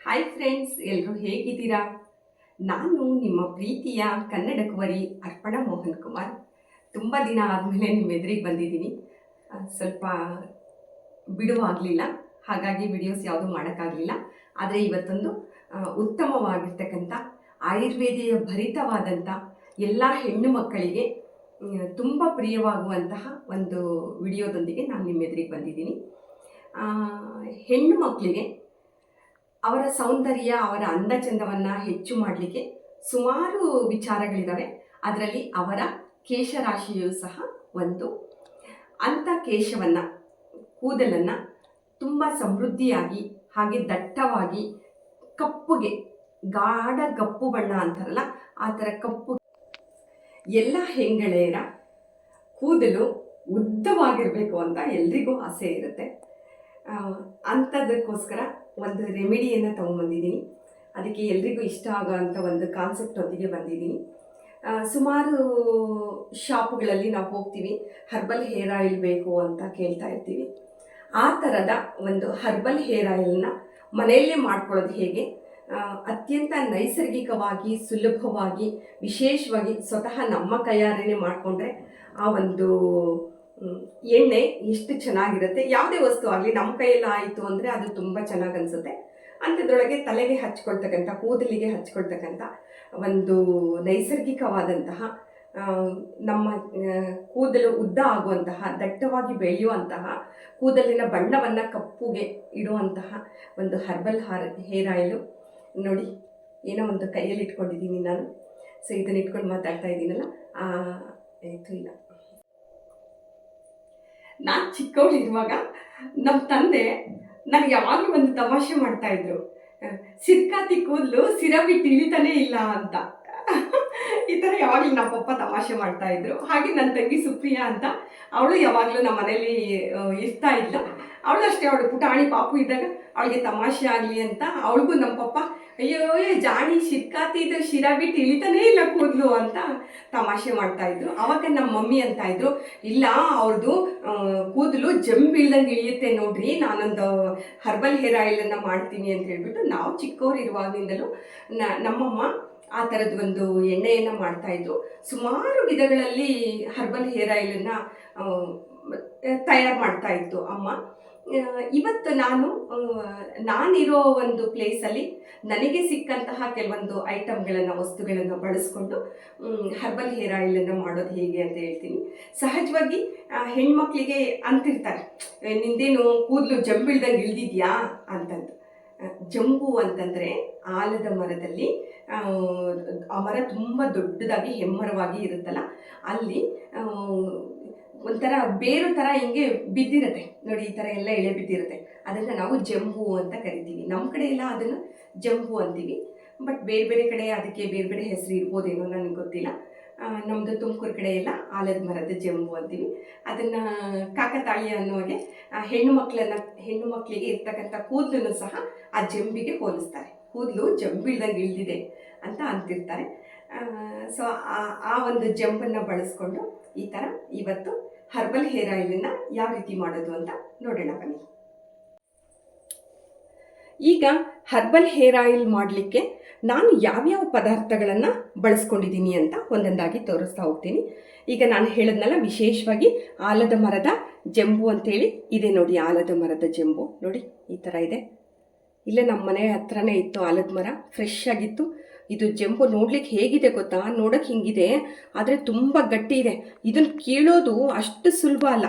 Hi friends, ಎಲ್ಲರೂ ಹೇಗಿದ್ದೀರಾ? ನಾನು ನಿಮ್ಮ ಪ್ರೀತಿಯ ಕನ್ನಡ ಕುವರಿ ಅರ್ಪಣಾ ಮೋಹನ್ ಕುಮಾರ್. ತುಂಬ ದಿನ ಆದಮೇಲೆ ನಿಮ್ಮ ಎದುರಿಗೆ ಬಂದಿದ್ದೀನಿ. ಸ್ವಲ್ಪ ಬಿಡುವಾಗಲಿಲ್ಲ, ಹಾಗಾಗಿ ವಿಡಿಯೋಸ್ ಯಾವುದೂ ಮಾಡೋಕ್ಕಾಗಲಿಲ್ಲ. ಆದರೆ ಇವತ್ತೊಂದು ಉತ್ತಮವಾಗಿರ್ತಕ್ಕಂಥ ಆಯುರ್ವೇದಿಯ ಭರಿತವಾದಂಥ ಎಲ್ಲ ಹೆಣ್ಣು ಮಕ್ಕಳಿಗೆ ತುಂಬ ಪ್ರಿಯವಾಗುವಂತಹ ಒಂದು ವಿಡಿಯೋದೊಂದಿಗೆ ನಾನು ನಿಮ್ಮ ಎದುರಿಗೆ ಬಂದಿದ್ದೀನಿ. ಹೆಣ್ಣು ಮಕ್ಕಳಿಗೆ ಅವರ ಸೌಂದರ್ಯ, ಅವರ ಅಂದ ಚಂದವನ್ನು ಹೆಚ್ಚು ಮಾಡಲಿಕ್ಕೆ ಸುಮಾರು ವಿಚಾರಗಳಿದ್ದಾವೆ. ಅದರಲ್ಲಿ ಅವರ ಕೇಶರಾಶಿಯೂ ಸಹ ಒಂದು. ಅಂಥ ಕೇಶವನ್ನು, ಕೂದಲನ್ನು ತುಂಬ ಸಮೃದ್ಧಿಯಾಗಿ ಹಾಗೆ ದಟ್ಟವಾಗಿ ಕಪ್ಪುಗೆ, ಗಾಢ ಕಪ್ಪು ಬಣ್ಣ ಅಂತಾರಲ್ಲ ಆ ಥರ ಕಪ್ಪು, ಎಲ್ಲ ಹೆಂಗಳೆಯರ ಕೂದಲು ಉದ್ದವಾಗಿರಬೇಕು ಅಂತ ಎಲ್ರಿಗೂ ಆಸೆ ಇರುತ್ತೆ. ಅಂಥದ್ದಕ್ಕೋಸ್ಕರ ಒಂದು ರೆಮಿಡಿಯನ್ನು ತೊಗೊಂಬಂದಿದ್ದೀನಿ. ಅದಕ್ಕೆ ಎಲ್ರಿಗೂ ಇಷ್ಟ ಆಗೋವಂಥ ಒಂದು ಕಾನ್ಸೆಪ್ಟ್ ಒಟ್ಟಿಗೆ ಬಂದಿದ್ದೀನಿ. ಸುಮಾರು ಶಾಪ್ಗಳಲ್ಲಿ ನಾವು ಹೋಗ್ತೀವಿ, ಹರ್ಬಲ್ ಹೇರ್ ಆಯಿಲ್ ಬೇಕು ಅಂತ ಕೇಳ್ತಾ ಇರ್ತೀವಿ. ಆ ಥರದ ಒಂದು ಹರ್ಬಲ್ ಹೇರ್ ಆಯಿಲ್ನ ಮನೆಯಲ್ಲೇ ಮಾಡ್ಕೊಳ್ಳೋದು ಹೇಗೆ, ಅತ್ಯಂತ ನೈಸರ್ಗಿಕವಾಗಿ, ಸುಲಭವಾಗಿ, ವಿಶೇಷವಾಗಿ ಸ್ವತಃ ನಮ್ಮ ಕೈಯಾರೆ ಮಾಡಿಕೊಂಡ್ರೆ ಆ ಒಂದು ಎಣ್ಣೆ ಎಷ್ಟು ಚೆನ್ನಾಗಿರುತ್ತೆ. ಯಾವುದೇ ವಸ್ತು ಆಗಲಿ ನಮ್ಮ ಕೈಯಲ್ಲಿ ಆಯಿತು ಅಂದರೆ ಅದು ತುಂಬ ಚೆನ್ನಾಗಿ ಅನಿಸುತ್ತೆ. ಅಂಥದ್ರೊಳಗೆ ತಲೆಗೆ ಹಚ್ಕೊಳ್ತಕ್ಕಂಥ, ಕೂದಲಿಗೆ ಹಚ್ಕೊಳ್ತಕ್ಕಂಥ ಒಂದು ನೈಸರ್ಗಿಕವಾದಂತಹ, ನಮ್ಮ ಕೂದಲು ಉದ್ದ ಆಗುವಂತಹ, ದಟ್ಟವಾಗಿ ಬೆಳೆಯುವಂತಹ, ಕೂದಲಿನ ಬಣ್ಣವನ್ನು ಕಪ್ಪುಗೆ ಇಡುವಂತಹ ಒಂದು ಹರ್ಬಲ್ ಹೇರ್ ಆಯಿಲು. ನೋಡಿ, ಏನೋ ಒಂದು ಕೈಯಲ್ಲಿ ಇಟ್ಕೊಂಡಿದ್ದೀನಿ ನಾನು. ಸೊ ಇದನ್ನು ಇಟ್ಕೊಂಡು ಮಾತಾಡ್ತಾ ಇದ್ದೀನಲ್ಲ, ಆಯಿತು. ಇಲ್ಲ, ನಾನು ಚಿಕ್ಕವಳಿರುವಾಗ ನಮ್ಮ ತಂದೆ ನನಗೆ ಯಾವಾಗಲೂ ಒಂದು ತಮಾಷೆ ಮಾಡ್ತಾಯಿದ್ರು, ಸಿರ್ಕಾತಿ ಕೂದಲು ಸಿರ ಬಿಟ್ಟು ಇಳಿತಾನೇ ಇಲ್ಲ ಅಂತ. ಈ ಥರ ಯಾವಾಗಲೂ ನಮ್ಮ ಪಪ್ಪ ತಮಾಷೆ ಮಾಡ್ತಾಯಿದ್ರು. ಹಾಗೆ ನನ್ನ ತಂಗಿ ಸುಪ್ರಿಯಾ ಅಂತ, ಅವಳು ಯಾವಾಗಲೂ ನಮ್ಮ ಮನೇಲಿ ಇರ್ತಾ ಇಲ್ಲ. ಅವಳು ಅಷ್ಟೇ, ಅವಳು ಪುಟಾಣಿ ಪಾಪು ಇದ್ದಾಗ ಅವಳಿಗೆ ತಮಾಷೆ ಆಗಲಿ ಅಂತ ಅವಳಿಗೂ ನಮ್ಮ ಪಪ್ಪ, ಅಯ್ಯೋ ಜಾಣಿ ಶಿರ್ಕಾತಿದ್ದು ಶಿರ ಬಿಟ್ಟು ಇಳಿತಾನೇ ಇಲ್ಲ ಕೂದಲು ಅಂತ ತಮಾಷೆ ಮಾಡ್ತಾಯಿದ್ರು. ಆವಾಗ ನಮ್ಮ ಮಮ್ಮಿ ಅಂತ ಇದ್ರು, ಇಲ್ಲ ಅವ್ರದ್ದು ಕೂದಲು ಜಂಬೀಳ್ದಂಗೆ ಇಳಿಯುತ್ತೆ ನೋಡ್ರಿ, ನಾನೊಂದು ಹರ್ಬಲ್ ಹೇರ್ ಆಯಿಲನ್ನು ಮಾಡ್ತೀನಿ ಅಂತ ಹೇಳ್ಬಿಟ್ಟು ನಾವು ಚಿಕ್ಕವರು ಇರುವಾಗಿಂದಲೂ ನಮ್ಮಮ್ಮ ಆ ಥರದ್ದು ಒಂದು ಎಣ್ಣೆಯನ್ನು ಮಾಡ್ತಾಯಿದ್ರು. ಸುಮಾರು ವಿಧಗಳಲ್ಲಿ ಹರ್ಬಲ್ ಹೇರ್ ಆಯಿಲನ್ನು ತಯಾರು ಮಾಡ್ತಾಯಿತ್ತು ಅಮ್ಮ. ಇವತ್ತು ನಾನಿರೋ ಒಂದು ಪ್ಲೇಸಲ್ಲಿ ನನಗೆ ಸಿಕ್ಕಂತಹ ಕೆಲವೊಂದು ಐಟಮ್ಗಳನ್ನು, ವಸ್ತುಗಳನ್ನು ಬಳಸ್ಕೊಂಡು ಹರ್ಬಲ್ ಹೇರ್ ಆಯಿಲನ್ನು ಮಾಡೋದು ಹೇಗೆ ಅಂತ ಹೇಳ್ತೀನಿ. ಸಹಜವಾಗಿ ಹೆಣ್ಮಕ್ಳಿಗೆ ಅಂತಿರ್ತಾರೆ, ನಿಂದೇನು ಕೂದಲು ಜಂಬಿಳ್ದಂಗೆ ಇಳಿದಿದ್ಯಾ ಅಂತಂದು. ಜಂಬು ಅಂತಂದರೆ ಆಲದ ಮರದಲ್ಲಿ, ಆ ಮರ ತುಂಬ ದೊಡ್ಡದಾಗಿ ಹೆಮ್ಮರವಾಗಿ ಇರುತ್ತಲ್ಲ, ಅಲ್ಲಿ ಒಂಥರ ಬೇರು ಥರ ಹಿಂಗೆ ಬಿದ್ದಿರುತ್ತೆ ನೋಡಿ, ಈ ಥರ ಎಲ್ಲ ಎಳೆ ಬಿದ್ದಿರುತ್ತೆ. ಅದನ್ನು ನಾವು ಜಂಬು ಅಂತ ಕರಿತೀವಿ. ನಮ್ಮ ಕಡೆ ಎಲ್ಲ ಅದನ್ನು ಜಂಬು ಅಂತೀವಿ. ಬಟ್ ಬೇರೆ ಬೇರೆ ಕಡೆ ಅದಕ್ಕೆ ಬೇರೆ ಬೇರೆ ಹೆಸರು ಇರ್ಬೋದೇನೋ, ನನಗೆ ಗೊತ್ತಿಲ್ಲ. ನಮ್ಮದು ತುಮಕೂರು ಕಡೆ ಎಲ್ಲ ಆಲದ ಮರದ ಜಂಬು ಅಂತೀವಿ. ಅದನ್ನು ಕಾಕತಾಳಿ ಅನ್ನೋಗೆ ಹೆಣ್ಣು ಮಕ್ಕಳಿಗೆ ಇರ್ತಕ್ಕಂಥ ಕೂದಲನ್ನು ಸಹ ಆ ಜಂಬಿಗೆ ಹೋಲಿಸ್ತಾರೆ. ಕೂದಲು ಜಂಬಿಳ್ದಂಗೆ ಇಳಿದಿದೆ ಅಂತ ಅಂತಿರ್ತಾರೆ. ಸೊ ಆ ಒಂದು ಜಂಬನ್ನು ಬಳಸ್ಕೊಂಡು ಈ ಥರ ಇವತ್ತು ಹರ್ಬಲ್ ಹೇರ್ ಆಯಿಲನ್ನು ಯಾವ ರೀತಿ ಮಾಡೋದು ಅಂತ ನೋಡೋಣ ಬನ್ನಿ. ಈಗ ಹರ್ಬಲ್ ಹೇರ್ ಆಯಿಲ್ ಮಾಡಲಿಕ್ಕೆ ನಾನು ಯಾವ್ಯಾವ ಪದಾರ್ಥಗಳನ್ನು ಬಳಸ್ಕೊಂಡಿದ್ದೀನಿ ಅಂತ ಒಂದೊಂದಾಗಿ ತೋರಿಸ್ತಾ ಹೋಗ್ತೀನಿ. ಈಗ ನಾನು ಹೇಳಿದ್ನಲ್ಲ, ವಿಶೇಷವಾಗಿ ಆಲದ ಮರದ ಜಂಬು ಅಂತೇಳಿ ಇದೆ ನೋಡಿ. ಆಲದ ಮರದ ಜಂಬು ನೋಡಿ, ಈ ಥರ ಇದೆ. ಇಲ್ಲೇ ನಮ್ಮ ಮನೆ ಹತ್ರನೇ ಇತ್ತು ಆಲದ ಮರ, ಫ್ರೆಶ್ ಆಗಿತ್ತು. ಇದು ಜಂಬು ನೋಡ್ಲಿಕ್ಕೆ ಹೇಗಿದೆ ಗೊತ್ತಾ, ನೋಡೋಕ್ಕೆ ಹಿಂಗಿದೆ, ಆದರೆ ತುಂಬ ಗಟ್ಟಿ ಇದೆ. ಇದನ್ನು ಕೀಳೋದು ಅಷ್ಟು ಸುಲಭ ಅಲ್ಲ.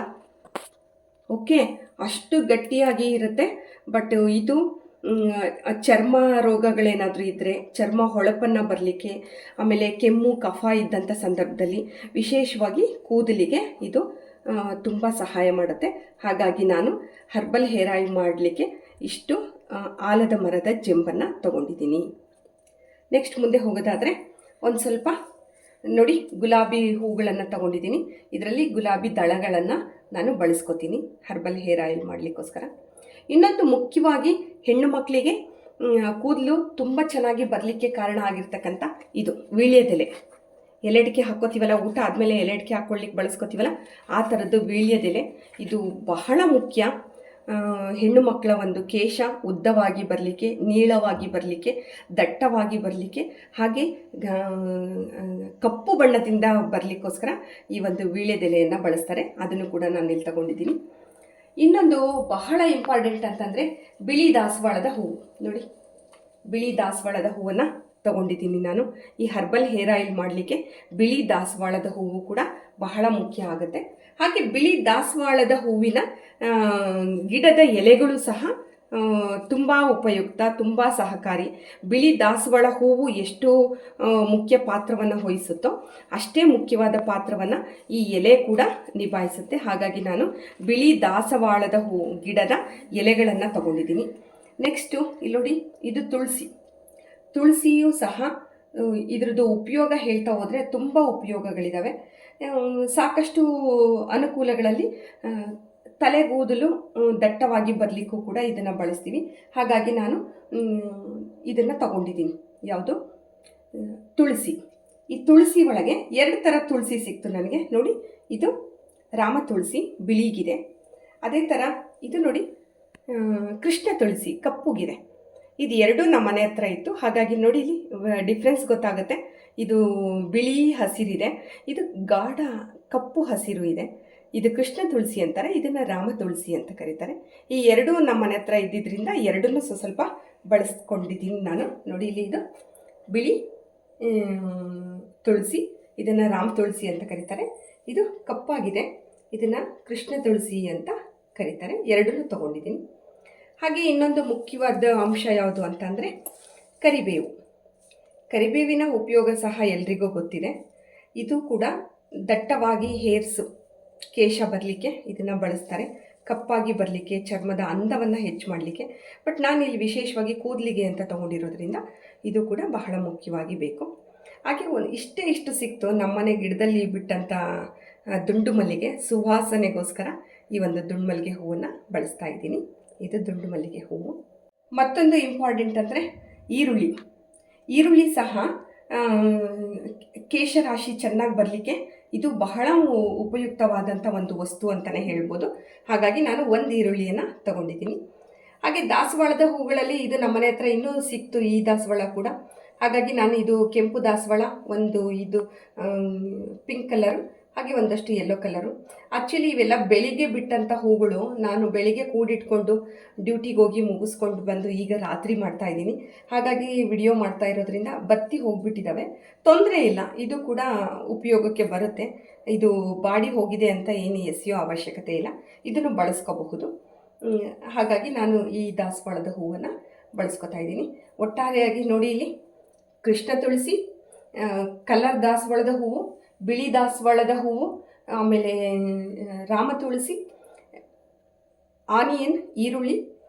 ಓಕೆ, ಅಷ್ಟು ಗಟ್ಟಿಯಾಗಿ ಇರುತ್ತೆ. ಬಟ್ ಇದು ಚರ್ಮ ರೋಗಗಳೇನಾದರೂ ಇದ್ದರೆ, ಚರ್ಮ ಹೊಳಪನ್ನು ಬರಲಿಕ್ಕೆ, ಆಮೇಲೆ ಕೆಮ್ಮು ಕಫ ಇದ್ದಂಥ ಸಂದರ್ಭದಲ್ಲಿ ವಿಶೇಷವಾಗಿ ಕೂದಲಿಗೆ ಇದು ತುಂಬ ಸಹಾಯ ಮಾಡುತ್ತೆ. ಹಾಗಾಗಿ ನಾನು ಹರ್ಬಲ್ ಹೇರ್ ಆಯಿಲ್ ಮಾಡಲಿಕ್ಕೆ ಇಷ್ಟು ಆಲದ ಮರದ ಜಂಬನ್ನು ತಗೊಂಡಿದ್ದೀನಿ. ನೆಕ್ಸ್ಟ್ ಮುಂದೆ ಹೋಗೋದಾದರೆ ಒಂದು ಸ್ವಲ್ಪ ನೋಡಿ, ಗುಲಾಬಿ ಹೂಗಳನ್ನು ತಗೊಂಡಿದ್ದೀನಿ. ಇದರಲ್ಲಿ ಗುಲಾಬಿ ದಳಗಳನ್ನು ನಾನು ಬಳಸ್ಕೊತೀನಿ ಹರ್ಬಲ್ ಹೇರ್ ಆಯಿಲ್ ಮಾಡಲಿಕ್ಕೋಸ್ಕರ. ಇನ್ನೊಂದು ಮುಖ್ಯವಾಗಿ ಹೆಣ್ಣು ಮಕ್ಕಳಿಗೆ ಕೂದಲು ತುಂಬ ಚೆನ್ನಾಗಿ ಬರಲಿಕ್ಕೆ ಕಾರಣ ಆಗಿರ್ತಕ್ಕಂಥ ಇದು ವೀಳ್ಯದೆಲೆ. ಎಲೆಡಿಕೆ ಹಾಕ್ಕೋತೀವಲ್ಲ, ಊಟ ಆದಮೇಲೆ ಎಲೆಡಿಕೆ ಹಾಕ್ಕೊಳ್ಳಿಕ್ಕೆ ಬಳಸ್ಕೊತೀವಲ್ಲ, ಆ ಥರದ್ದು ವೀಳ್ಯದೆಲೆ ಇದು ಬಹಳ ಮುಖ್ಯ. ಹೆಣ್ಣು ಮಕ್ಕಳ ಒಂದು ಕೇಶ ಉದ್ದವಾಗಿ ಬರಲಿಕ್ಕೆ, ನೀಳವಾಗಿ ಬರಲಿಕ್ಕೆ, ದಟ್ಟವಾಗಿ ಬರಲಿಕ್ಕೆ, ಹಾಗೆ ಕಪ್ಪು ಬಣ್ಣದಿಂದ ಬರಲಿಕ್ಕೋಸ್ಕರ ಈ ಒಂದು ವೀಳ್ಯದೆಲೆಯನ್ನು ಬಳಸ್ತಾರೆ. ಅದನ್ನು ಕೂಡ ನಾನು ಇಲ್ಲಿ ತಗೊಂಡಿದ್ದೀನಿ. ಇನ್ನೊಂದು ಬಹಳ ಇಂಪಾರ್ಟೆಂಟ್ ಅಂತಂದರೆ ಬಿಳಿ ದಾಸವಾಳದ ಹೂವು. ನೋಡಿ, ಬಿಳಿ ದಾಸವಾಳದ ಹೂವನ್ನು ತಗೊಂಡಿದ್ದೀನಿ ನಾನು. ಈ ಹರ್ಬಲ್ ಹೇರ್ ಆಯಿಲ್ ಮಾಡಲಿಕ್ಕೆ ಬಿಳಿ ದಾಸವಾಳದ ಹೂವು ಕೂಡ ಬಹಳ ಮುಖ್ಯ ಆಗುತ್ತೆ. ಹಾಗೆ ಬಿಳಿ ದಾಸವಾಳದ ಹೂವಿನ ಗಿಡದ ಎಲೆಗಳು ಸಹ ತುಂಬ ಉಪಯುಕ್ತ, ತುಂಬ ಸಹಕಾರಿ. ಬಿಳಿ ದಾಸವಾಳ ಹೂವು ಎಷ್ಟು ಮುಖ್ಯ ಪಾತ್ರವನ್ನು ವಹಿಸುತ್ತೋ ಅಷ್ಟೇ ಮುಖ್ಯವಾದ ಪಾತ್ರವನ್ನು ಈ ಎಲೆ ಕೂಡ ನಿಭಾಯಿಸುತ್ತೆ. ಹಾಗಾಗಿ ನಾನು ಬಿಳಿ ದಾಸವಾಳದ ಗಿಡದ ಎಲೆಗಳನ್ನು ತಗೊಂಡಿದ್ದೀನಿ. ನೆಕ್ಸ್ಟು ಇಲ್ಲಿ ನೋಡಿ, ಇದು ತುಳಸಿಯೂ ಸಹ ಇದ್ರದ್ದು ಉಪಯೋಗ ಹೇಳ್ತಾ ಹೋದರೆ ತುಂಬ ಉಪಯೋಗಗಳಿದ್ದಾವೆ. ಸಾಕಷ್ಟು ಅನುಕೂಲಗಳಲ್ಲಿ ತಲೆಗೂದಲು ದಟ್ಟವಾಗಿ ಬರಲಿಕ್ಕೂ ಕೂಡ ಇದನ್ನು ಬಳಸ್ತೀವಿ. ಹಾಗಾಗಿ ನಾನು ಇದನ್ನು ತಗೊಂಡಿದ್ದೀನಿ. ಯಾವುದು? ತುಳಸಿ. ಈ ತುಳಸಿ ಒಳಗೆ 2 ಥರ ತುಳಸಿ ಸಿಕ್ತು ನನಗೆ. ನೋಡಿ, ಇದು ರಾಮ ತುಳಸಿ ಬಿಳಿಗಿದೆ, ಅದೇ ಥರ ಇದು ನೋಡಿ ಕೃಷ್ಣ ತುಳಸಿ ಕಪ್ಪುಗಿದೆ. ಇದು ಎರಡೂ ನಮ್ಮ ಮನೆ ಹತ್ರ ಇತ್ತು. ಹಾಗಾಗಿ ನೋಡಿ, ಇಲ್ಲಿ ಡಿಫ್ರೆನ್ಸ್ ಗೊತ್ತಾಗುತ್ತೆ. ಇದು ಬಿಳಿ ಹಸಿರಿದೆ, ಇದು ಗಾಢ ಕಪ್ಪು ಹಸಿರು ಇದೆ. ಇದು ಕೃಷ್ಣ ತುಳಸಿ ಅಂತಾರೆ, ಇದನ್ನು ರಾಮ ತುಳಸಿ ಅಂತ ಕರೀತಾರೆ. ಈ ಎರಡೂ ನಮ್ಮ ಮನೆ ಹತ್ರ ಇದ್ದಿದ್ದರಿಂದ ಎರಡನ್ನೂ ಸ್ವಲ್ಪ ಬಳಸ್ಕೊಂಡಿದ್ದೀನಿ ನಾನು. ನೋಡಿ, ಇಲ್ಲಿ ಇದು ಬಿಳಿ ತುಳಸಿ, ಇದನ್ನು ರಾಮ ತುಳಸಿ ಅಂತ ಕರೀತಾರೆ. ಇದು ಕಪ್ಪಾಗಿದೆ, ಇದನ್ನು ಕೃಷ್ಣ ತುಳಸಿ ಅಂತ ಕರೀತಾರೆ. ಎರಡನ್ನೂ ತೊಗೊಂಡಿದ್ದೀನಿ. ಹಾಗೆ ಇನ್ನೊಂದು ಮುಖ್ಯವಾದ ಅಂಶ ಯಾವುದು ಅಂತಂದರೆ ಕರಿಬೇವು. ಕರಿಬೇವಿನ ಉಪಯೋಗ ಸಹ ಎಲ್ರಿಗೂ ಗೊತ್ತಿದೆ. ಇದು ಕೂಡ ದಟ್ಟವಾಗಿ ಹೇರ್ಸು ಕೇಶ ಬರಲಿಕ್ಕೆ ಇದನ್ನು ಬಳಸ್ತಾರೆ, ಕಪ್ಪಾಗಿ ಬರಲಿಕ್ಕೆ, ಚರ್ಮದ ಅಂದವನ್ನು ಹೆಚ್ಚು ಮಾಡಲಿಕ್ಕೆ. ಬಟ್ ನಾನು ಇಲ್ಲಿ ವಿಶೇಷವಾಗಿ ಕೂದಲಿಗೆ ಅಂತ ತೊಗೊಂಡಿರೋದ್ರಿಂದ ಇದು ಕೂಡ ಬಹಳ ಮುಖ್ಯವಾಗಿ ಬೇಕು. ಹಾಗೆ ಇಷ್ಟು ಸಿಕ್ತು ನಮ್ಮನೆ ಗಿಡದಲ್ಲಿ ಬಿಟ್ಟಂಥ ದುಂಡು ಮಲ್ಲಿಗೆ. ಸುವಾಸನೆಗೋಸ್ಕರ ಈ ಒಂದು ದುಂಡು ಮಲ್ಲಿಗೆ ಹೂವನ್ನು ಬಳಸ್ತಾ ಇದ್ದೀನಿ. ಇದು ದುಂಡು ಮಲ್ಲಿಗೆ ಹೂವು. ಮತ್ತೊಂದು ಇಂಪಾರ್ಟೆಂಟ್ ಅಂದರೆ ಈರುಳ್ಳಿ ಸಹ ಕೇಶರಾಶಿ ಚೆನ್ನಾಗಿ ಬರಲಿಕ್ಕೆ ಇದು ಬಹಳ ಉಪಯುಕ್ತವಾದಂಥ ಒಂದು ವಸ್ತು ಅಂತಲೇ ಹೇಳ್ಬೋದು. ಹಾಗಾಗಿ ನಾನು ಒಂದು ಈರುಳ್ಳಿಯನ್ನು ತಗೊಂಡಿದ್ದೀನಿ. ಹಾಗೆ ದಾಸವಾಳದ ಹೂಗಳಲ್ಲಿ ಇದು ನಮ್ಮನೆ ಹತ್ರ ಇನ್ನೂ ಸಿಕ್ತು, ಈ ದಾಸವಾಳ ಕೂಡ. ಹಾಗಾಗಿ ನಾನು ಇದು ಕೆಂಪು ದಾಸವಾಳ, ಒಂದು ಇದು ಪಿಂಕ್ ಕಲರು, ಹಾಗೆ ಒಂದಷ್ಟು ಯೆಲ್ಲೋ ಕಲರು. ಆ್ಯಕ್ಚುಲಿ ಇವೆಲ್ಲ ಬೆಳಿಗ್ಗೆ ಬಿಟ್ಟಂಥ ಹೂಗಳು. ನಾನು ಬೆಳಿಗ್ಗೆ ಕೂಡಿಟ್ಕೊಂಡು ಡ್ಯೂಟಿಗೆ ಹೋಗಿ ಮುಗಿಸ್ಕೊಂಡು ಬಂದು ಈಗ ರಾತ್ರಿ ಮಾಡ್ತಾಯಿದ್ದೀನಿ. ಹಾಗಾಗಿ ವಿಡಿಯೋ ಮಾಡ್ತಾ ಇರೋದ್ರಿಂದ ಬತ್ತಿ ಹೋಗಿಬಿಟ್ಟಿದ್ದಾವೆ. ತೊಂದರೆ ಇಲ್ಲ, ಇದು ಕೂಡ ಉಪಯೋಗಕ್ಕೆ ಬರುತ್ತೆ. ಇದು ಬಾಡಿ ಹೋಗಿದೆ ಅಂತ ಏನು ಎಸೆಯೋ ಅವಶ್ಯಕತೆ ಇಲ್ಲ, ಇದನ್ನು ಬಳಸ್ಕೋಬಹುದು. ಹಾಗಾಗಿ ನಾನು ಈ ದಾಸವಾಳದ ಹೂವನ್ನು ಬಳಸ್ಕೊತಾ ಇದ್ದೀನಿ. ಒಟ್ಟಾರೆಯಾಗಿ ನೋಡಿ, ಇಲ್ಲಿ ಕೃಷ್ಣ ತುಳಸಿ, ಕಲರ್ ದಾಸವಾಳದ ಹೂವು, ಬಿಳಿ ದಾಸವಾಳದ ಹೂವು, ಆಮೇಲೆ ರಾಮ ತುಳಸಿ, ಆನಿಯನ್ ಈರುಳ್ಳಿ,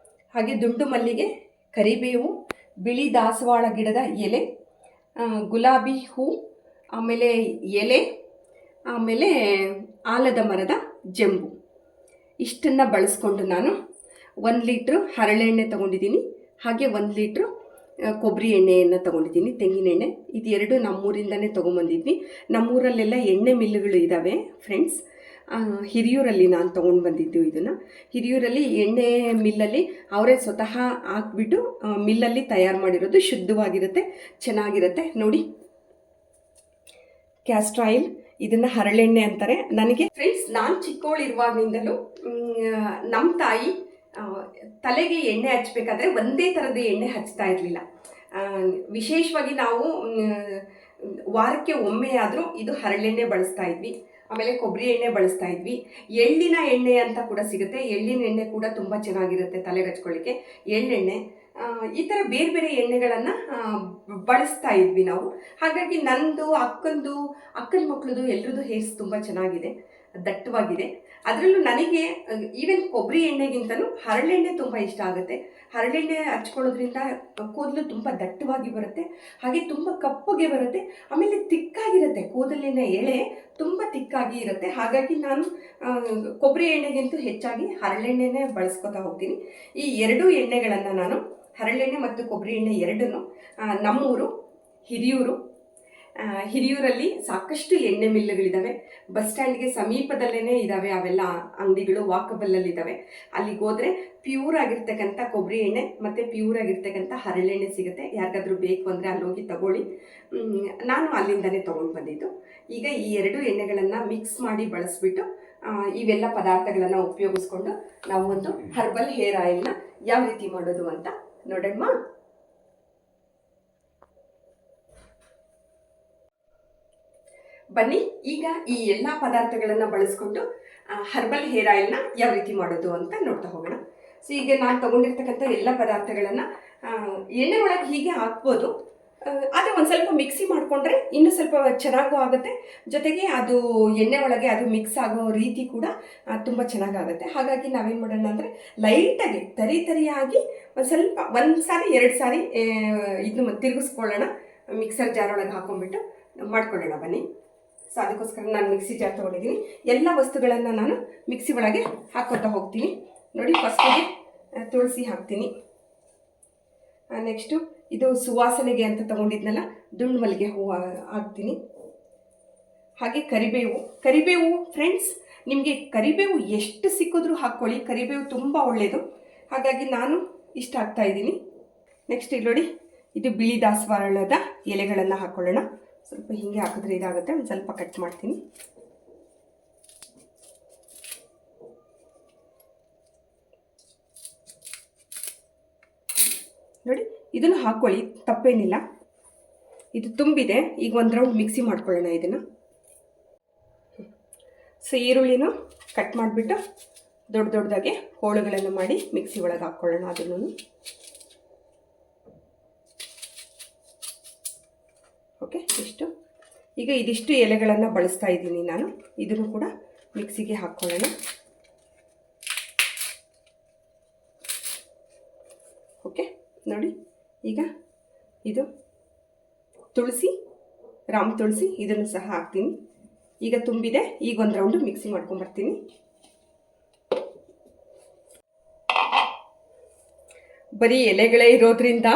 ಹಾಗೆ ದುಂಡು ಮಲ್ಲಿಗೆ, ಕರಿಬೇವು, ಬಿಳಿ ದಾಸವಾಳ ಗಿಡದ ಎಲೆ, ಗುಲಾಬಿ ಹೂ, ಆಮೇಲೆ ಎಲೆ, ಆಮೇಲೆ ಆಲದ ಮರದ ಜಂಬು. ಇಷ್ಟನ್ನು ಬಳಸ್ಕೊಂಡು ನಾನು 1 ಲೀಟ್ರು ಹರಳೆಣ್ಣೆ ತೊಗೊಂಡಿದ್ದೀನಿ. ಹಾಗೆ 1 ಲೀಟ್ರು ಕೊಬ್ಬರಿ ಎಣ್ಣೆಯನ್ನು ತೊಗೊಂಡಿದ್ದೀನಿ, ತೆಂಗಿನ ಎಣ್ಣೆ. ಇದು ಎರಡು ನಮ್ಮೂರಿಂದನೇ ತೊಗೊಂಬಂದಿದ್ವಿ. ನಮ್ಮೂರಲ್ಲೆಲ್ಲ ಎಣ್ಣೆ ಮಿಲ್ಲುಗಳು ಇದ್ದಾವೆ ಫ್ರೆಂಡ್ಸ್. ಹಿರಿಯೂರಲ್ಲಿ ನಾನು ತೊಗೊಂಡು ಬಂದಿದ್ದು ಇದನ್ನು. ಹಿರಿಯೂರಲ್ಲಿ ಎಣ್ಣೆ ಮಿಲ್ಲಲ್ಲಿ ಅವರೇ ಸ್ವತಃ ಹಾಕ್ಬಿಟ್ಟು ಮಿಲ್ಲಲ್ಲಿ ತಯಾರು ಮಾಡಿರೋದು, ಶುದ್ಧವಾಗಿರುತ್ತೆ, ಚೆನ್ನಾಗಿರುತ್ತೆ. ನೋಡಿ, ಕ್ಯಾಸ್ಟರ್ ಆಯಿಲ್, ಇದನ್ನು ಹರಳೆಣ್ಣೆ ಅಂತಾರೆ. ನನಗೆ ಫ್ರೆಂಡ್ಸ್, ನಾನು ಚಿಕ್ಕವಳಿರುವಾಗಲಿಂದಲೂ ನಮ್ಮ ತಾಯಿ ತಲೆಗೆ ಎಣ್ಣೆ ಹಚ್ಚಬೇಕಾದ್ರೆ ಒಂದೇ ಥರದ ಎಣ್ಣೆ ಹಚ್ತಾ ಇರಲಿಲ್ಲ. ವಿಶೇಷವಾಗಿ ನಾವು ವಾರಕ್ಕೆ ಒಮ್ಮೆ ಆದರೂ ಇದು ಹರಳೆಣ್ಣೆ ಬಳಸ್ತಾ ಇದ್ವಿ. ಆಮೇಲೆ ಕೊಬ್ಬರಿ ಎಣ್ಣೆ ಬಳಸ್ತಾ ಇದ್ವಿ. ಎಳ್ಳಿನ ಎಣ್ಣೆ ಅಂತ ಕೂಡ ಸಿಗುತ್ತೆ, ಎಳ್ಳಿನ ಎಣ್ಣೆ ಕೂಡ ತುಂಬ ಚೆನ್ನಾಗಿರುತ್ತೆ ತಲೆಗೆ ಹಚ್ಕೊಳ್ಳಿಕ್ಕೆ. ಎಳ್ಳೆಣ್ಣೆ, ಈ ಥರ ಬೇರೆ ಬೇರೆ ಎಣ್ಣೆಗಳನ್ನು ಬಳಸ್ತಾ ಇದ್ವಿ ನಾವು. ಹಾಗಾಗಿ ನಂದು, ಅಕ್ಕನ ಮಕ್ಕಳದು, ಎಲ್ರದ್ದು ಹೇರ್ಸ್ ತುಂಬ ಚೆನ್ನಾಗಿದೆ, ದಟ್ಟವಾಗಿದೆ. ಅದರಲ್ಲೂ ನನಗೆ ಈವನ್ ಕೊಬ್ಬರಿ ಎಣ್ಣೆಗಿಂತಲೂ ಹರಳೆಣ್ಣೆ ತುಂಬ ಇಷ್ಟ ಆಗುತ್ತೆ. ಹರಳೆಣ್ಣೆ ಹಚ್ಕೊಳ್ಳೋದ್ರಿಂದ ಕೂದಲು ತುಂಬ ದಟ್ಟವಾಗಿ ಬರುತ್ತೆ, ಹಾಗೆ ತುಂಬ ಕಪ್ಪಗೆ ಬರುತ್ತೆ, ಆಮೇಲೆ ತಿಕ್ಕಾಗಿರುತ್ತೆ. ಕೂದಲಿನ ಎಳೆ ತುಂಬ ತಿಕ್ಕಾಗಿ ಇರುತ್ತೆ. ಹಾಗಾಗಿ ನಾನು ಕೊಬ್ಬರಿ ಎಣ್ಣೆಗಿಂತೂ ಹೆಚ್ಚಾಗಿ ಹರಳೆಣ್ಣೆನೇ ಬಳಸ್ಕೊತಾ ಹೋಗ್ತೀನಿ. ಈ ಎರಡೂ ಎಣ್ಣೆಗಳನ್ನು ನಾನು, ಹರಳೆಣ್ಣೆ ಮತ್ತು ಕೊಬ್ಬರಿ ಎಣ್ಣೆ ಎರಡನ್ನೂ ನಮ್ಮೂರು ಹಿರಿಯೂರು ಹಿರಿಯೂರಲ್ಲಿ ಸಾಕಷ್ಟು ಎಣ್ಣೆ ಮಿಲ್ಲುಗಳಿದ್ದಾವೆ. ಬಸ್ ಸ್ಟ್ಯಾಂಡ್ಗೆ ಸಮೀಪದಲ್ಲೇ ಇದ್ದಾವೆ ಅವೆಲ್ಲ ಅಂಗಡಿಗಳು, ವಾಕಬಲ್ಲಲ್ಲಿದ್ದಾವೆ. ಅಲ್ಲಿಗೆ ಹೋದರೆ ಪ್ಯೂರ್ ಆಗಿರ್ತಕ್ಕಂಥ ಕೊಬ್ಬರಿ ಎಣ್ಣೆ ಮತ್ತು ಪ್ಯೂರ್ ಆಗಿರ್ತಕ್ಕಂಥ ಹರಳೆಣ್ಣೆ ಸಿಗುತ್ತೆ. ಯಾರಿಗಾದ್ರೂ ಬೇಕು ಅಂದರೆ ಅಲ್ಲಿ ಹೋಗಿ ತಗೊಳ್ಳಿ. ನಾನು ಅಲ್ಲಿಂದನೇ ತೊಗೊಂಡು ಬಂದಿದ್ದು. ಈಗ ಈ ಎರಡು ಎಣ್ಣೆಗಳನ್ನು ಮಿಕ್ಸ್ ಮಾಡಿ ಬಳಸ್ಬಿಟ್ಟು ಇವೆಲ್ಲ ಪದಾರ್ಥಗಳನ್ನು ಉಪಯೋಗಿಸ್ಕೊಂಡು ನಾವು ಒಂದು ಹರ್ಬಲ್ ಹೇರ್ ಆಯಿಲ್ನ ಯಾವ ರೀತಿ ಮಾಡೋದು ಅಂತ ನೋಡೋಣ. ಬನ್ನಿ, ಈಗ ಈ ಎಲ್ಲ ಪದಾರ್ಥಗಳನ್ನು ಬಳಸ್ಕೊಂಡು ಹರ್ಬಲ್ ಹೇರ್ ಆಯಿಲ್ನ ಯಾವ ರೀತಿ ಮಾಡೋದು ಅಂತ ನೋಡ್ತಾ ಹೋಗೋಣ. ಸೊ ಈಗ ನಾನು ತೊಗೊಂಡಿರ್ತಕ್ಕಂಥ ಎಲ್ಲ ಪದಾರ್ಥಗಳನ್ನು ಎಣ್ಣೆ ಒಳಗೆ ಹೀಗೆ ಹಾಕ್ಬೋದು. ಆದರೆ ಒಂದು ಸ್ವಲ್ಪ ಮಿಕ್ಸಿ ಮಾಡಿಕೊಂಡ್ರೆ ಇನ್ನೂ ಸ್ವಲ್ಪ ಚೆನ್ನಾಗೂ ಆಗುತ್ತೆ. ಜೊತೆಗೆ ಅದು ಎಣ್ಣೆ ಒಳಗೆ ಅದು ಮಿಕ್ಸ್ ಆಗೋ ರೀತಿ ಕೂಡ ತುಂಬ ಚೆನ್ನಾಗಾಗುತ್ತೆ. ಹಾಗಾಗಿ ನಾವೇನು ಮಾಡೋಣ ಅಂದರೆ ಲೈಟಾಗಿ ತರಿಯಾಗಿ ಒಂದು ಸಾರಿ 2 ಸಾರಿ ಇದನ್ನು ತಿರುಗಿಸ್ಕೊಳ್ಳೋಣ. ಮಿಕ್ಸರ್ ಜಾರ್ ಒಳಗೆ ಹಾಕೊಂಡ್ಬಿಟ್ಟು ಮಾಡ್ಕೊಳ್ಳೋಣ ಬನ್ನಿ. ಸೊ ಅದಕ್ಕೋಸ್ಕರ ನಾನು ಮಿಕ್ಸಿ ಜಾರ್ ತೊಗೊಂಡಿದ್ದೀನಿ. ಎಲ್ಲ ವಸ್ತುಗಳನ್ನು ನಾನು ಮಿಕ್ಸಿ ಒಳಗೆ ಹಾಕ್ಕೊತಾ ಹೋಗ್ತೀನಿ. ನೋಡಿ, ಫಸ್ಟಿಗೆ ತುಳಸಿ ಹಾಕ್ತೀನಿ. ನೆಕ್ಸ್ಟು ಇದು ಸುವಾಸನೆಗೆ ಅಂತ ತೊಗೊಂಡಿದ್ನಲ್ಲ ದುಂಡು ಮಲ್ಲಿಗೆ ಹೂವು ಹಾಕ್ತೀನಿ. ಹಾಗೆ ಕರಿಬೇವು ಫ್ರೆಂಡ್ಸ್, ನಿಮಗೆ ಕರಿಬೇವು ಎಷ್ಟು ಸಿಕ್ಕಿದ್ರೂ ಹಾಕ್ಕೊಳ್ಳಿ. ಕರಿಬೇವು ತುಂಬ ಒಳ್ಳೆಯದು. ಹಾಗಾಗಿ ನಾನು ಇಷ್ಟ ಹಾಕ್ತಾಯಿದ್ದೀನಿ. ನೆಕ್ಸ್ಟ್ ಇಲ್ಲಿ ನೋಡಿ, ಇದು ಬಿಳಿ ದಾಸವಾಳದ ಎಲೆಗಳನ್ನು ಹಾಕ್ಕೊಳ್ಳೋಣ. ಸ್ವಲ್ಪ ಹೀಗೆ ಹಾಕಿದ್ರೆ ಇದಾಗುತ್ತೆ. ಒಂದು ಸ್ವಲ್ಪ ಕಟ್ ಮಾಡ್ತೀನಿ. ನೋಡಿ, ಇದನ್ನು ಹಾಕ್ಕೊಳ್ಳಿ, ತಪ್ಪೇನಿಲ್ಲ. ಇದು ತುಂಬಿದೆ. ಈಗ ಒಂದು ರೌಂಡ್ ಮಿಕ್ಸಿ ಮಾಡ್ಕೊಳ್ಳೋಣ ಇದನ್ನು. ಸೊ ಈರುಳ್ಳಿನೂ ಕಟ್ ಮಾಡಿಬಿಟ್ಟು ದೊಡ್ಡದಾಗೆ ಹೋಳುಗಳನ್ನು ಮಾಡಿ ಮಿಕ್ಸಿ ಒಳಗೆ ಹಾಕ್ಕೊಳ್ಳೋಣ. ಅದನ್ನು ಓಕೆ, ಇಷ್ಟು. ಈಗ ಇದಿಷ್ಟು ಎಲೆಗಳನ್ನು ಬಳಸ್ತಾ ಇದ್ದೀನಿ ನಾನು. ಇದನ್ನು ಕೂಡ ಮಿಕ್ಸಿಗೆ ಹಾಕ್ಕೊಳ್ಳೋಣ. ಓಕೆ, ನೋಡಿ, ಈಗ ಇದು ತುಳಸಿ, ರಾಮ್ ತುಳಸಿ, ಇದನ್ನು ಸಹ ಹಾಕ್ತೀನಿ. ಈಗ ತುಂಬಿದೆ. ಈಗ ಒಂದು ರೌಂಡು ಮಿಕ್ಸಿ ಮಾಡ್ಕೊಂಬರ್ತೀನಿ. ಬರೀ ಎಲೆಗಳೇ ಇರೋದ್ರಿಂದ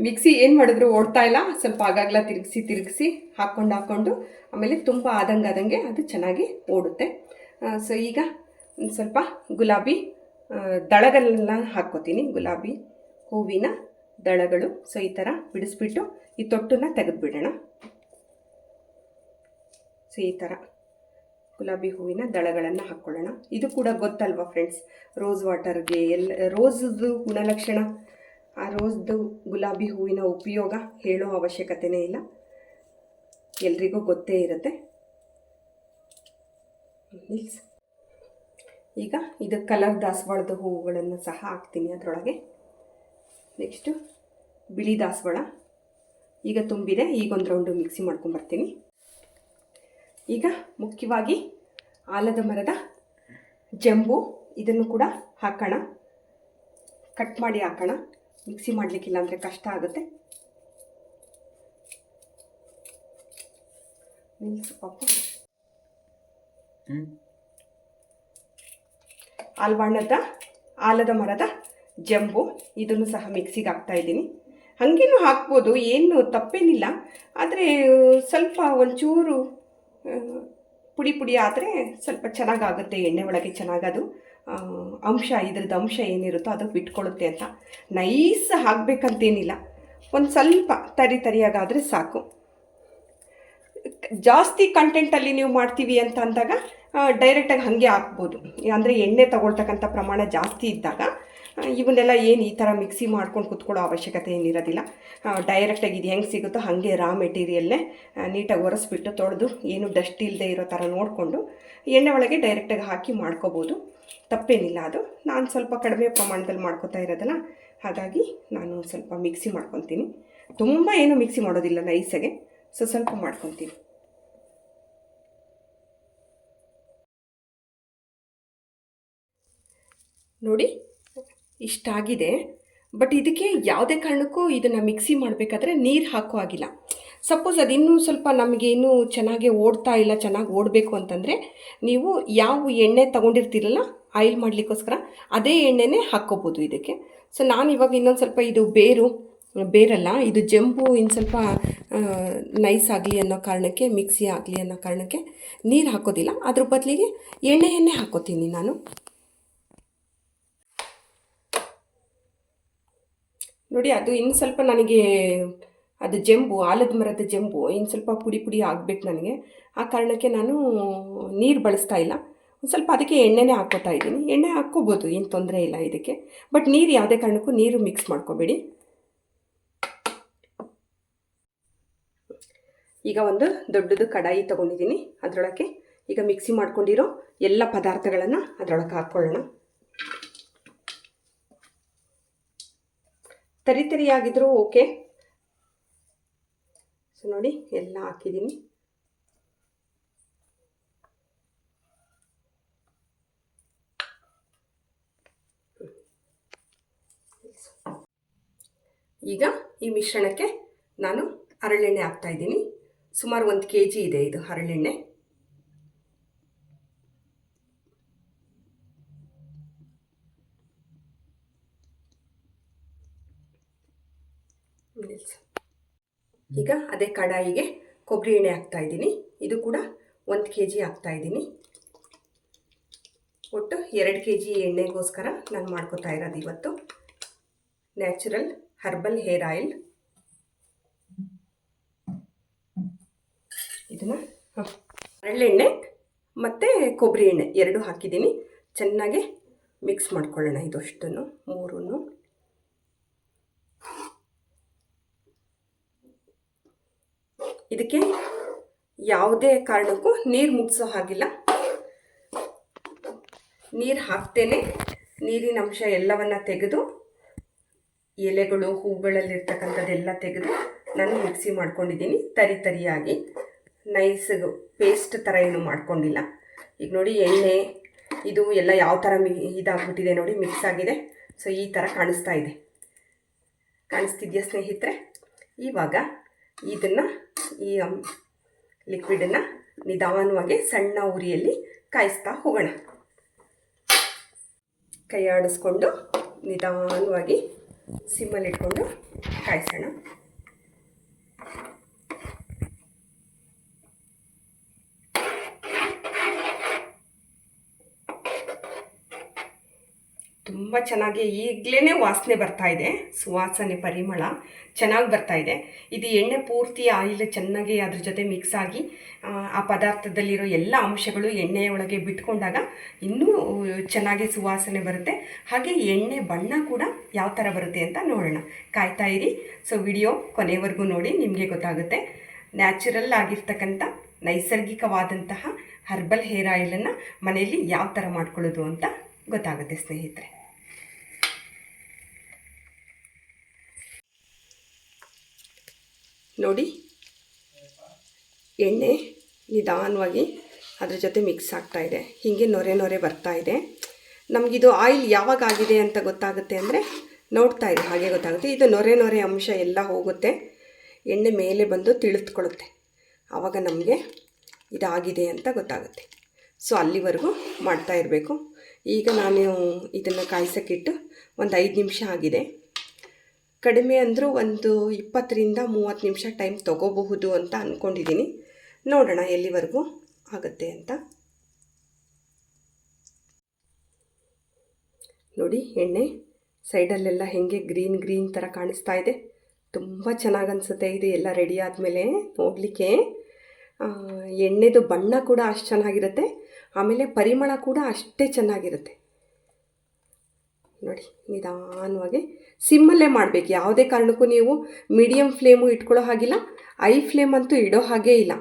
ಮಿಕ್ಸಿ ಏನು ಮಾಡಿದ್ರು ಓಡ್ತಾ ಇಲ್ಲ. ಸ್ವಲ್ಪ ಆಗಾಗಲ ತಿರುಗಿಸಿ ಹಾಕ್ಕೊಂಡು ಆಮೇಲೆ ತುಂಬ ಆದಂಗೆ ಅದು ಚೆನ್ನಾಗಿ ಓಡುತ್ತೆ. ಸೊ ಈಗ ಸ್ವಲ್ಪ ಗುಲಾಬಿ ದಳಗಳನ್ನ ಹಾಕ್ಕೋತೀನಿ. ಗುಲಾಬಿ ಹೂವಿನ ದಳಗಳು. ಸೊ ಈ ಥರ ಬಿಡಿಸ್ಬಿಟ್ಟು ಈ ತೊಟ್ಟನ್ನು ತೆಗೆದುಬಿಡೋಣ. ಸೊ ಈ ಥರ ಗುಲಾಬಿ ಹೂವಿನ ದಳಗಳನ್ನು ಹಾಕ್ಕೊಳ್ಳೋಣ. ಇದು ಕೂಡ ಗೊತ್ತಲ್ವಾ ಫ್ರೆಂಡ್ಸ್, ರೋಸ್ ವಾಟರ್ಗೆ ರೋಸ್ದು ಗುಣಲಕ್ಷಣ, ಆ ರೋಸ್ದು ಗುಲಾಬಿ ಹೂವಿನ ಉಪಯೋಗ ಹೇಳೋ ಅವಶ್ಯಕತೆಯೇ ಇಲ್ಲ, ಎಲ್ರಿಗೂ ಗೊತ್ತೇ ಇರುತ್ತೆ. ಈಗ ಇದು ಕಲರ್ ದಾಸವಾಳದ ಹೂವುಗಳನ್ನು ಸಹ ಹಾಕ್ತೀನಿ ಅದರೊಳಗೆ. ನೆಕ್ಸ್ಟು ಬಿಳಿ ದಾಸವಾಳ ಈಗ ತುಂಬಿದೆ. ಈಗ ಒಂದು ರೌಂಡು ಮಿಕ್ಸಿ ಮಾಡ್ಕೊಂಬರ್ತೀನಿ. ಈಗ ಮುಖ್ಯವಾಗಿ ಆಲದ ಮರದ ಜಂಬು, ಇದನ್ನು ಕೂಡ ಹಾಕೋಣ. ಕಟ್ ಮಾಡಿ ಹಾಕೋಣ. ಮಿಕ್ಸಿ ಮಾಡಲಿಕ್ಕಿಲ್ಲ ಅಂದರೆ ಕಷ್ಟ ಆಗುತ್ತೆ. ಪಾಪ ಆಲದ ಮರದ ಜಂಬು, ಇದನ್ನು ಸಹ ಮಿಕ್ಸಿಗೆ ಹಾಕ್ತಾಯಿದ್ದೀನಿ. ಹಾಗೇನೂ ಹಾಕ್ಬೋದು, ಏನು ತಪ್ಪೇನಿಲ್ಲ. ಆದರೆ ಸ್ವಲ್ಪ ಒಂಚೂರು ಪುಡಿ ಆದರೆ ಸ್ವಲ್ಪ ಚೆನ್ನಾಗಾಗುತ್ತೆ. ಎಣ್ಣೆ ಒಳಗೆ ಚೆನ್ನಾಗದು ಇದ್ರದ್ದು ಅಂಶ ಏನಿರುತ್ತೋ ಅದು ಬಿಟ್ಕೊಳ್ಳುತ್ತೆ ಅಂತ. ನೈಸ್ ಹಾಕಬೇಕಂತೇನಿಲ್ಲ, ಒಂದು ಸ್ವಲ್ಪ ತರಿಯಾಗಾದರೆ ಸಾಕು. ಜಾಸ್ತಿ ಕಂಟೆಂಟಲ್ಲಿ ನೀವು ಮಾಡ್ತೀವಿ ಅಂತ ಅಂದಾಗ ಡೈರೆಕ್ಟಾಗಿ ಹಾಗೆ ಹಾಕ್ಬೋದು. ಅಂದರೆ ಎಣ್ಣೆ ತಗೊಳ್ತಕ್ಕಂಥ ಪ್ರಮಾಣ ಜಾಸ್ತಿ ಇದ್ದಾಗ ಇವನ್ನೆಲ್ಲ ಏನು ಈ ಥರ ಮಿಕ್ಸಿ ಮಾಡ್ಕೊಂಡು ಕುತ್ಕೊಳ್ಳೋ ಅವಶ್ಯಕತೆ ಏನಿರೋದಿಲ್ಲ. ಡೈರೆಕ್ಟಾಗಿ ಇದು ಹೆಂಗೆ ಸಿಗುತ್ತೋ ಹಾಗೆ ರಾ ಮೆಟೀರಿಯಲ್ಲೇ ನೀಟಾಗಿ ಒರೆಸ್ಬಿಟ್ಟು ತೊಳೆದು ಏನು ಡಸ್ಟ್ ಇಲ್ಲದೆ ಇರೋ ಥರ ನೋಡಿಕೊಂಡು ಎಣ್ಣೆ ಒಳಗೆ ಡೈರೆಕ್ಟಾಗಿ ಹಾಕಿ ಮಾಡ್ಕೋಬೋದು, ತಪ್ಪೇನಿಲ್ಲ. ಅದು ನಾನು ಸ್ವಲ್ಪ ಕಡಿಮೆ ಪ್ರಮಾಣದಲ್ಲಿ ಮಾಡ್ಕೋತಾ ಇರೋದಲ್ಲ, ಹಾಗಾಗಿ ನಾನು ಸ್ವಲ್ಪ ಮಿಕ್ಸಿ ಮಾಡ್ಕೊತೀನಿ. ತುಂಬ ಏನು ಮಿಕ್ಸಿ ಮಾಡೋದಿಲ್ಲ, ನೈಸಾಗೆ ಸ್ವಲ್ಪ ಮಾಡ್ಕೊತೀನಿ. ನೋಡಿ, ಇಷ್ಟಾಗಿದೆ. ಬಟ್ ಇದಕ್ಕೆ ಯಾವುದೇ ಕಾರಣಕ್ಕೂ ಇದನ್ನು ಮಿಕ್ಸಿ ಮಾಡಬೇಕಾದ್ರೆ ನೀರು ಹಾಕೋ ಆಗಿಲ್ಲ. ಸಪೋಸ್ ಅದು ಇನ್ನೂ ಸ್ವಲ್ಪ ನಮಗೆ ಇನ್ನೂ ಚೆನ್ನಾಗಿ ಓಡ್ತಾ ಇಲ್ಲ, ಚೆನ್ನಾಗಿ ಓಡಬೇಕು ಅಂತಂದರೆ ನೀವು ಯಾವ ಎಣ್ಣೆ ತೊಗೊಂಡಿರ್ತೀರಲ್ಲ ಆಯಿಲ್ ಮಾಡಲಿಕ್ಕೋಸ್ಕರ ಅದೇ ಎಣ್ಣೆನೇ ಹಾಕ್ಕೋಬೋದು ಇದಕ್ಕೆ. ಸೊ ನಾನು ಇವಾಗ ಇನ್ನೊಂದು ಸ್ವಲ್ಪ ಇದು ಬೇರಲ್ಲ, ಇದು ಜಂಬು ಇನ್ನು ಸ್ವಲ್ಪ ನೈಸ್ ಆಗಲಿ ಅನ್ನೋ ಕಾರಣಕ್ಕೆ, ಮಿಕ್ಸಿ ಆಗಲಿ ಅನ್ನೋ ಕಾರಣಕ್ಕೆ ನೀರು ಹಾಕೋದಿಲ್ಲ. ಅದ್ರ ಬದಲಿಗೆ ಎಣ್ಣೆಯನ್ನೇ ಹಾಕೋತೀನಿ ನಾನು. ನೋಡಿ, ಅದು ಇನ್ನು ಸ್ವಲ್ಪ ನನಗೆ ಅದು ಜಂಬು, ಆಲದ ಮರದ ಜಂಬು ಇನ್ನು ಸ್ವಲ್ಪ ಪುಡಿ ಪುಡಿ ಆಗಬೇಕು ನನಗೆ. ಆ ಕಾರಣಕ್ಕೆ ನಾನು ನೀರು ಬಳಸ್ತಾ ಇಲ್ಲ. ಒಂದು ಸ್ವಲ್ಪ ಅದಕ್ಕೆ ಎಣ್ಣೆನೇ ಹಾಕ್ಕೋತಾ ಇದ್ದೀನಿ. ಎಣ್ಣೆ ಹಾಕ್ಕೋಬೋದು, ಏನು ತೊಂದರೆ ಇಲ್ಲ ಇದಕ್ಕೆ. ಬಟ್ ನೀರು ಯಾವುದೇ ಕಾರಣಕ್ಕೂ ನೀರು ಮಿಕ್ಸ್ ಮಾಡ್ಕೋಬೇಡಿ. ಈಗ ಒಂದು ದೊಡ್ಡದು ಕಡಾಯಿ ತೊಗೊಂಡಿದ್ದೀನಿ. ಅದರೊಳಗೆ ಈಗ ಮಿಕ್ಸಿ ಮಾಡ್ಕೊಂಡಿರೋ ಎಲ್ಲ ಪದಾರ್ಥಗಳನ್ನು ಅದರೊಳಗೆ ಹಾಕ್ಕೊಳ್ಳೋಣ. ತರಿಯಾಗಿದ್ರೂ ಓಕೆ. ಸೊ ನೋಡಿ, ಎಲ್ಲ ಹಾಕಿದ್ದೀನಿ. ಈಗ ಈ ಮಿಶ್ರಣಕ್ಕೆ ನಾನು ಹರಳೆಣ್ಣೆ ಹಾಕ್ತಾ ಇದ್ದೀನಿ. ಸುಮಾರು 1 kg ಇದೆ ಇದು ಹರಳೆಣ್ಣೆ. ಈಗ ಅದೇ ಕಡಾಯಿಗೆ ಕೊಬ್ಬರಿ ಎಣ್ಣೆ ಹಾಕ್ತಾ ಇದ್ದೀನಿ. ಇದು ಕೂಡ 1 kg ಹಾಕ್ತಾ ಇದ್ದೀನಿ. ಒಟ್ಟು 2 kg ಎಣ್ಣೆಗೋಸ್ಕರ ನಾನು ಮಾಡ್ಕೋತಾ ಇರೋದು ಇವತ್ತು. Natural herbal hair oil. ಇದನ್ನು ಹರಳೆಣ್ಣೆ ಮತ್ತು ಕೊಬ್ಬರಿ ಎಣ್ಣೆ 2 ಹಾಕಿದ್ದೀನಿ. ಚೆನ್ನಾಗಿ ಮಿಕ್ಸ್ ಮಾಡ್ಕೊಳ್ಳೋಣ ಇದಷ್ಟನ್ನು, ಮೂರನ್ನು. ಇದಕ್ಕೆ ಯಾವುದೇ ಕಾರಣಕ್ಕೂ ನೀರು ಮುಗಿಸೋ ಹಾಗಿಲ್ಲ. ನೀರು ಹಾಕ್ತೇನೆ ನೀರಿನ ಅಂಶ ಎಲ್ಲವನ್ನು ತೆಗೆದು, ಎಲೆಗಳು ಹೂಗಳಲ್ಲಿರ್ತಕ್ಕಂಥದ್ದೆಲ್ಲ ತೆಗೆದು ನಾನು ಮಿಕ್ಸಿ ಮಾಡ್ಕೊಂಡಿದ್ದೀನಿ. ತರಿಯಾಗಿ ನೈಸ್ ಪೇಸ್ಟ್ ಥರ ಏನು ಮಾಡ್ಕೊಂಡಿಲ್ಲ. ಈಗ ನೋಡಿ, ಎಣ್ಣೆ ಇದು ಎಲ್ಲ ಯಾವ ಥರ ಇದಾಗ್ಬಿಟ್ಟಿದೆ ನೋಡಿ, ಮಿಕ್ಸ್ ಆಗಿದೆ. ಸೊ ಈ ಥರ ಕಾಣಿಸ್ತಿದೆಯಾ ಸ್ನೇಹಿತರೆ? ಇವಾಗ ಇದನ್ನು, ಈ ಲಿಕ್ವಿಡನ್ನು ನಿಧಾನವಾಗಿ ಸಣ್ಣ ಉರಿಯಲ್ಲಿ ಕಾಯಿಸ್ತಾ ಹೋಗೋಣ. ಕೈ ಆಡಿಸ್ಕೊಂಡು ನಿಧಾನವಾಗಿ ಸಿಮ್ಮಲ್ಲಿಟ್ಕೊಂಡು ಕಾಯಿಸೋಣ. ತುಂಬ ಚೆನ್ನಾಗಿ ಈಗಲೇ ವಾಸನೆ ಬರ್ತಾ ಇದೆ, ಸುವಾಸನೆ ಪರಿಮಳ ಚೆನ್ನಾಗಿ ಬರ್ತಾ ಇದೆ. ಇದು ಎಣ್ಣೆ ಪೂರ್ತಿ ಆಯಿಲ್ ಚೆನ್ನಾಗಿ ಅದ್ರ ಜೊತೆ ಮಿಕ್ಸ್ ಆಗಿ ಆ ಪದಾರ್ಥದಲ್ಲಿರೋ ಎಲ್ಲ ಅಂಶಗಳು ಎಣ್ಣೆಯ ಒಳಗೆ ಬಿಟ್ಕೊಂಡಾಗ ಇನ್ನೂ ಚೆನ್ನಾಗಿ ಸುವಾಸನೆ ಬರುತ್ತೆ. ಹಾಗೆ ಎಣ್ಣೆ ಬಣ್ಣ ಕೂಡ ಯಾವ ಥರ ಬರುತ್ತೆ ಅಂತ ನೋಡೋಣ. ಕಾಯ್ತಾ ಇರಿ. ಸೊ ವಿಡಿಯೋ ಕೊನೆವರೆಗೂ ನೋಡಿ, ನಿಮಗೆ ಗೊತ್ತಾಗುತ್ತೆ. ನ್ಯಾಚುರಲ್ ಆಗಿರ್ತಕ್ಕಂಥ ನೈಸರ್ಗಿಕವಾದಂತಹ ಹರ್ಬಲ್ ಹೇರ್ ಆಯಿಲನ್ನು ಮನೆಯಲ್ಲಿ ಯಾವ ಥರ ಮಾಡ್ಕೊಳ್ಳೋದು ಅಂತ ಗೊತ್ತಾಗುತ್ತೆ ಸ್ನೇಹಿತರೆ. ನೋಡಿ, ಎಣ್ಣೆ ನಿಧಾನವಾಗಿ ಅದ್ರ ಜೊತೆ ಮಿಕ್ಸ್ ಆಗ್ತಾ ಇದೆ. ಹೀಗೆ ನೊರೆ ಬರ್ತಾ ಇದೆ. ನಮಗಿದು ಆಯಿಲ್ ಯಾವಾಗ ಆಗಿದೆ ಅಂತ ಗೊತ್ತಾಗುತ್ತೆ ಅಂದರೆ, ನೋಡ್ತಾ ಇದೆ ಹಾಗೆ ಗೊತ್ತಾಗುತ್ತೆ. ಇದು ನೊರೆ ಅಂಶ ಎಲ್ಲ ಹೋಗುತ್ತೆ, ಎಣ್ಣೆ ಮೇಲೆ ಬಂದು ತಿಳಿದುಕೊಳ್ಳುತ್ತೆ. ಆವಾಗ ನಮಗೆ ಇದಾಗಿದೆ ಅಂತ ಗೊತ್ತಾಗುತ್ತೆ. ಸೊ ಅಲ್ಲಿವರೆಗೂ ಮಾಡ್ತಾ ಇರಬೇಕು. ಈಗ ನಾನು ಇದನ್ನು ಕಾಯಿಸೋಕ್ಕಿಟ್ಟು ಒಂದು 5 ನಿಮಿಷ ಆಗಿದೆ. ಕಡಿಮೆ ಅಂದರೂ ಒಂದು 20ರಿಂದ 30 ನಿಮಿಷ ಟೈಮ್ ತೊಗೋಬಹುದು ಅಂತ ಅಂದ್ಕೊಂಡಿದ್ದೀನಿ. ನೋಡೋಣ ಎಲ್ಲಿವರೆಗೂ ಆಗುತ್ತೆ ಅಂತ. ನೋಡಿ, ಎಣ್ಣೆ ಸೈಡಲ್ಲೆಲ್ಲ ಹೇಗೆ ಗ್ರೀನ್ ಥರ ಕಾಣಿಸ್ತಾ ಇದೆ. ತುಂಬ ಚೆನ್ನಾಗಿ ಅನಿಸುತ್ತೆ. ಇದು ಎಲ್ಲ ರೆಡಿ ಆದಮೇಲೆ ನೋಡಲಿಕ್ಕೆ ಎಣ್ಣೆದು ಬಣ್ಣ ಕೂಡ ಅಷ್ಟು ಚೆನ್ನಾಗಿರುತ್ತೆ. ಆಮೇಲೆ ಪರಿಮಳ ಕೂಡ ಅಷ್ಟೇ ಚೆನ್ನಾಗಿರುತ್ತೆ. ನೋಡಿ, ನಿಧಾನವಾಗಿ ಸಿಮ್ಮಲ್ಲೇ ಮಾಡಬೇಕು. ಯಾವುದೇ ಕಾರಣಕ್ಕೂ ನೀವು ಮೀಡಿಯಮ್ ಫ್ಲೇಮು ಇಟ್ಕೊಳ್ಳೋ ಹಾಗಿಲ್ಲ, ಐ ಫ್ಲೇಮ್ ಅಂತೂ ಇಡೋ ಹಾಗೇ ಇಲ್ಲ.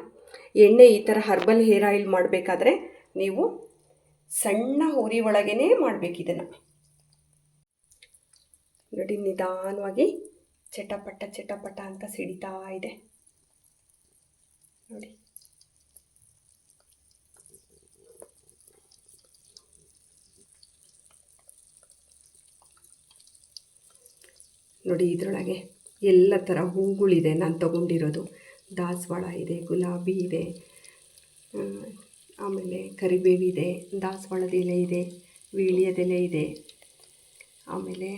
ಎಣ್ಣೆ ಈ ಥರ ಹರ್ಬಲ್ ಹೇರ್ ಆಯಿಲ್ ಮಾಡಬೇಕಾದ್ರೆ ನೀವು ಸಣ್ಣ ಉರಿ ಒಳಗೇ ಮಾಡಬೇಕು ಇದನ್ನು. ನೋಡಿ, ನಿಧಾನವಾಗಿ ಚಟಪಟ ಅಂತ ಸಿಡಿತಾ ಇದೆ ನೋಡಿ. ನೋಡಿ, ಇದರೊಳಗೆ ಎಲ್ಲ ಥರ ಹೂಗಳಿದೆ. ನಾನು ತೊಗೊಂಡಿರೋದು ದಾಸವಾಳ ಇದೆ, ಗುಲಾಬಿ ಇದೆ, ಆಮೇಲೆ ಕರಿಬೇವಿದೆ, ದಾಸವಾಳದ ಎಲೆ ಇದೆ, ವೀಳ್ಯದೆಲೆ ಇದೆ, ಆಮೇಲೆ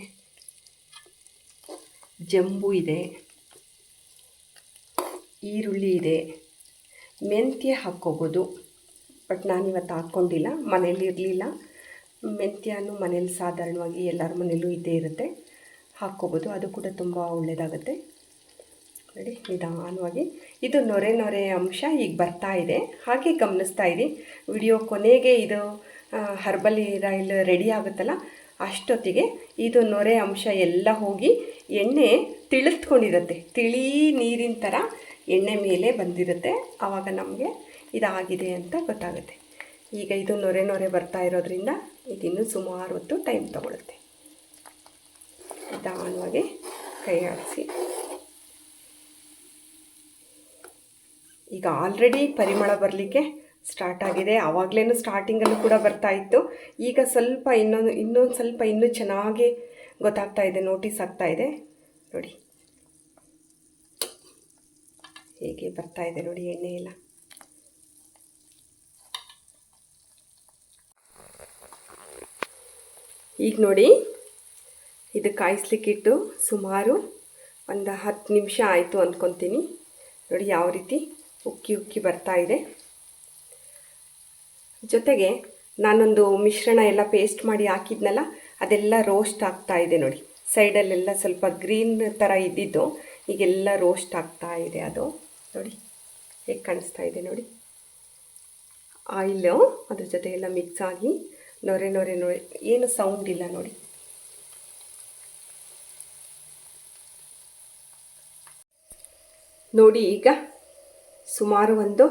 ಜಂಬು ಇದೆ, ಈರುಳ್ಳಿ ಇದೆ, ಮೆಂತ್ಯ ಹಾಕ್ಕೋಬೋದು. ಬಟ್ ನಾನಿವತ್ತು ಹಾಕ್ಕೊಂಡಿಲ್ಲ, ಮನೇಲಿ ಇರಲಿಲ್ಲ. ಮೆಂತ್ಯನೂ ಮನೇಲಿ ಸಾಧಾರಣವಾಗಿ ಎಲ್ಲರ ಮನೇಲೂ ಇದ್ದೇ ಇರುತ್ತೆ, ಹಾಕ್ಕೋಬೋದು. ಅದು ಕೂಡ ತುಂಬ ಒಳ್ಳೆಯದಾಗುತ್ತೆ. ನೋಡಿ, ನಿಧಾನವಾಗಿ ಇದು ನೊರೆ ನೊರೆ ಅಂಶ ಈಗ ಬರ್ತಾ ಇದೆ. ಹಾಗೆ ಗಮನಿಸ್ತಾ ಇರಿ. ವಿಡಿಯೋ ಕೊನೆಗೆ ಇದು ಹರ್ಬಲ್ ಹೇರ್ ಆಯಿಲ್ ರೆಡಿ ಆಗುತ್ತಲ್ಲ, ಅಷ್ಟೊತ್ತಿಗೆ ಇದು ನೊರೆ ಅಂಶ ಎಲ್ಲ ಹೋಗಿ ಎಣ್ಣೆ ತಿಳಿದ್ಕೊಂಡಿರುತ್ತೆ. ತಿಳಿ ನೀರಿನ ಥರ ಎಣ್ಣೆ ಮೇಲೆ ಬಂದಿರುತ್ತೆ. ಆವಾಗ ನಮಗೆ ಇದಾಗಿದೆ ಅಂತ ಗೊತ್ತಾಗುತ್ತೆ. ಈಗ ಇದು ನೊರೆ ನೊರೆ ಬರ್ತಾ ಇರೋದ್ರಿಂದ ಇದಿನ್ನೂ ಸುಮಾರು ಹೊತ್ತು ಟೈಮ್ ತಗೊಳುತ್ತೆ. ನಿಧಾನವಾಗಿ ಕೈ ಆಡಿಸಿ. ಈಗ ಆಲ್ರೆಡಿ ಪರಿಮಳ ಬರಲಿಕ್ಕೆ ಸ್ಟಾರ್ಟ್ ಆಗಿದೆ. ಆವಾಗಲೇ ಸ್ಟಾರ್ಟಿಂಗಲ್ಲೂ ಕೂಡ ಬರ್ತಾ ಇತ್ತು. ಈಗ ಸ್ವಲ್ಪ ಇನ್ನೊಂದು ಸ್ವಲ್ಪ ಇನ್ನೂ ಚೆನ್ನಾಗಿ ಗೊತ್ತಾಗ್ತಾ ಇದೆ, ನೋಟಿಸ್ ಆಗ್ತಾ ಇದೆ. ನೋಡಿ ಹೇಗೆ ಬರ್ತಾ ಇದೆ ನೋಡಿ ಎಣ್ಣೆ ಎಲ್ಲ. ಈಗ ನೋಡಿ, ಇದು ಕಾಯಿಸ್ಲಿಕ್ಕಿಟ್ಟು ಸುಮಾರು ಒಂದು 10 ನಿಮಿಷ ಆಯಿತು ಅಂದ್ಕೊತೀನಿ. ನೋಡಿ ಯಾವ ರೀತಿ ಉಕ್ಕಿ ಉಕ್ಕಿ ಬರ್ತಾ ಇದೆ. ಜೊತೆಗೆ ನಾನೊಂದು ಮಿಶ್ರಣ ಎಲ್ಲ ಪೇಸ್ಟ್ ಮಾಡಿ ಹಾಕಿದ್ನಲ್ಲ, ಅದೆಲ್ಲ ರೋಸ್ಟ್ ಆಗ್ತಾ ಇದೆ. ನೋಡಿ ಸೈಡಲ್ಲೆಲ್ಲ ಸ್ವಲ್ಪ ಗ್ರೀನ್ ಥರ ಇದ್ದಿದ್ದು ಈಗೆಲ್ಲ ರೋಸ್ಟ್ ಆಗ್ತಾ ಇದೆ. ಅದು ನೋಡಿ ಹೇಗೆ ಕಾಣಿಸ್ತಾ ಇದೆ ನೋಡಿ. ಆಯಿಲು ಅದ್ರ ಜೊತೆ ಎಲ್ಲ ಮಿಕ್ಸ್ ಆಗಿ ನೊರೆ ನೊರೆ ನೊರೆ, ಏನು ಸೌಂಡ್ ಇಲ್ಲ ನೋಡಿ. ನೋಡಿ ಈಗ ಸುಮಾರು ಒಂದು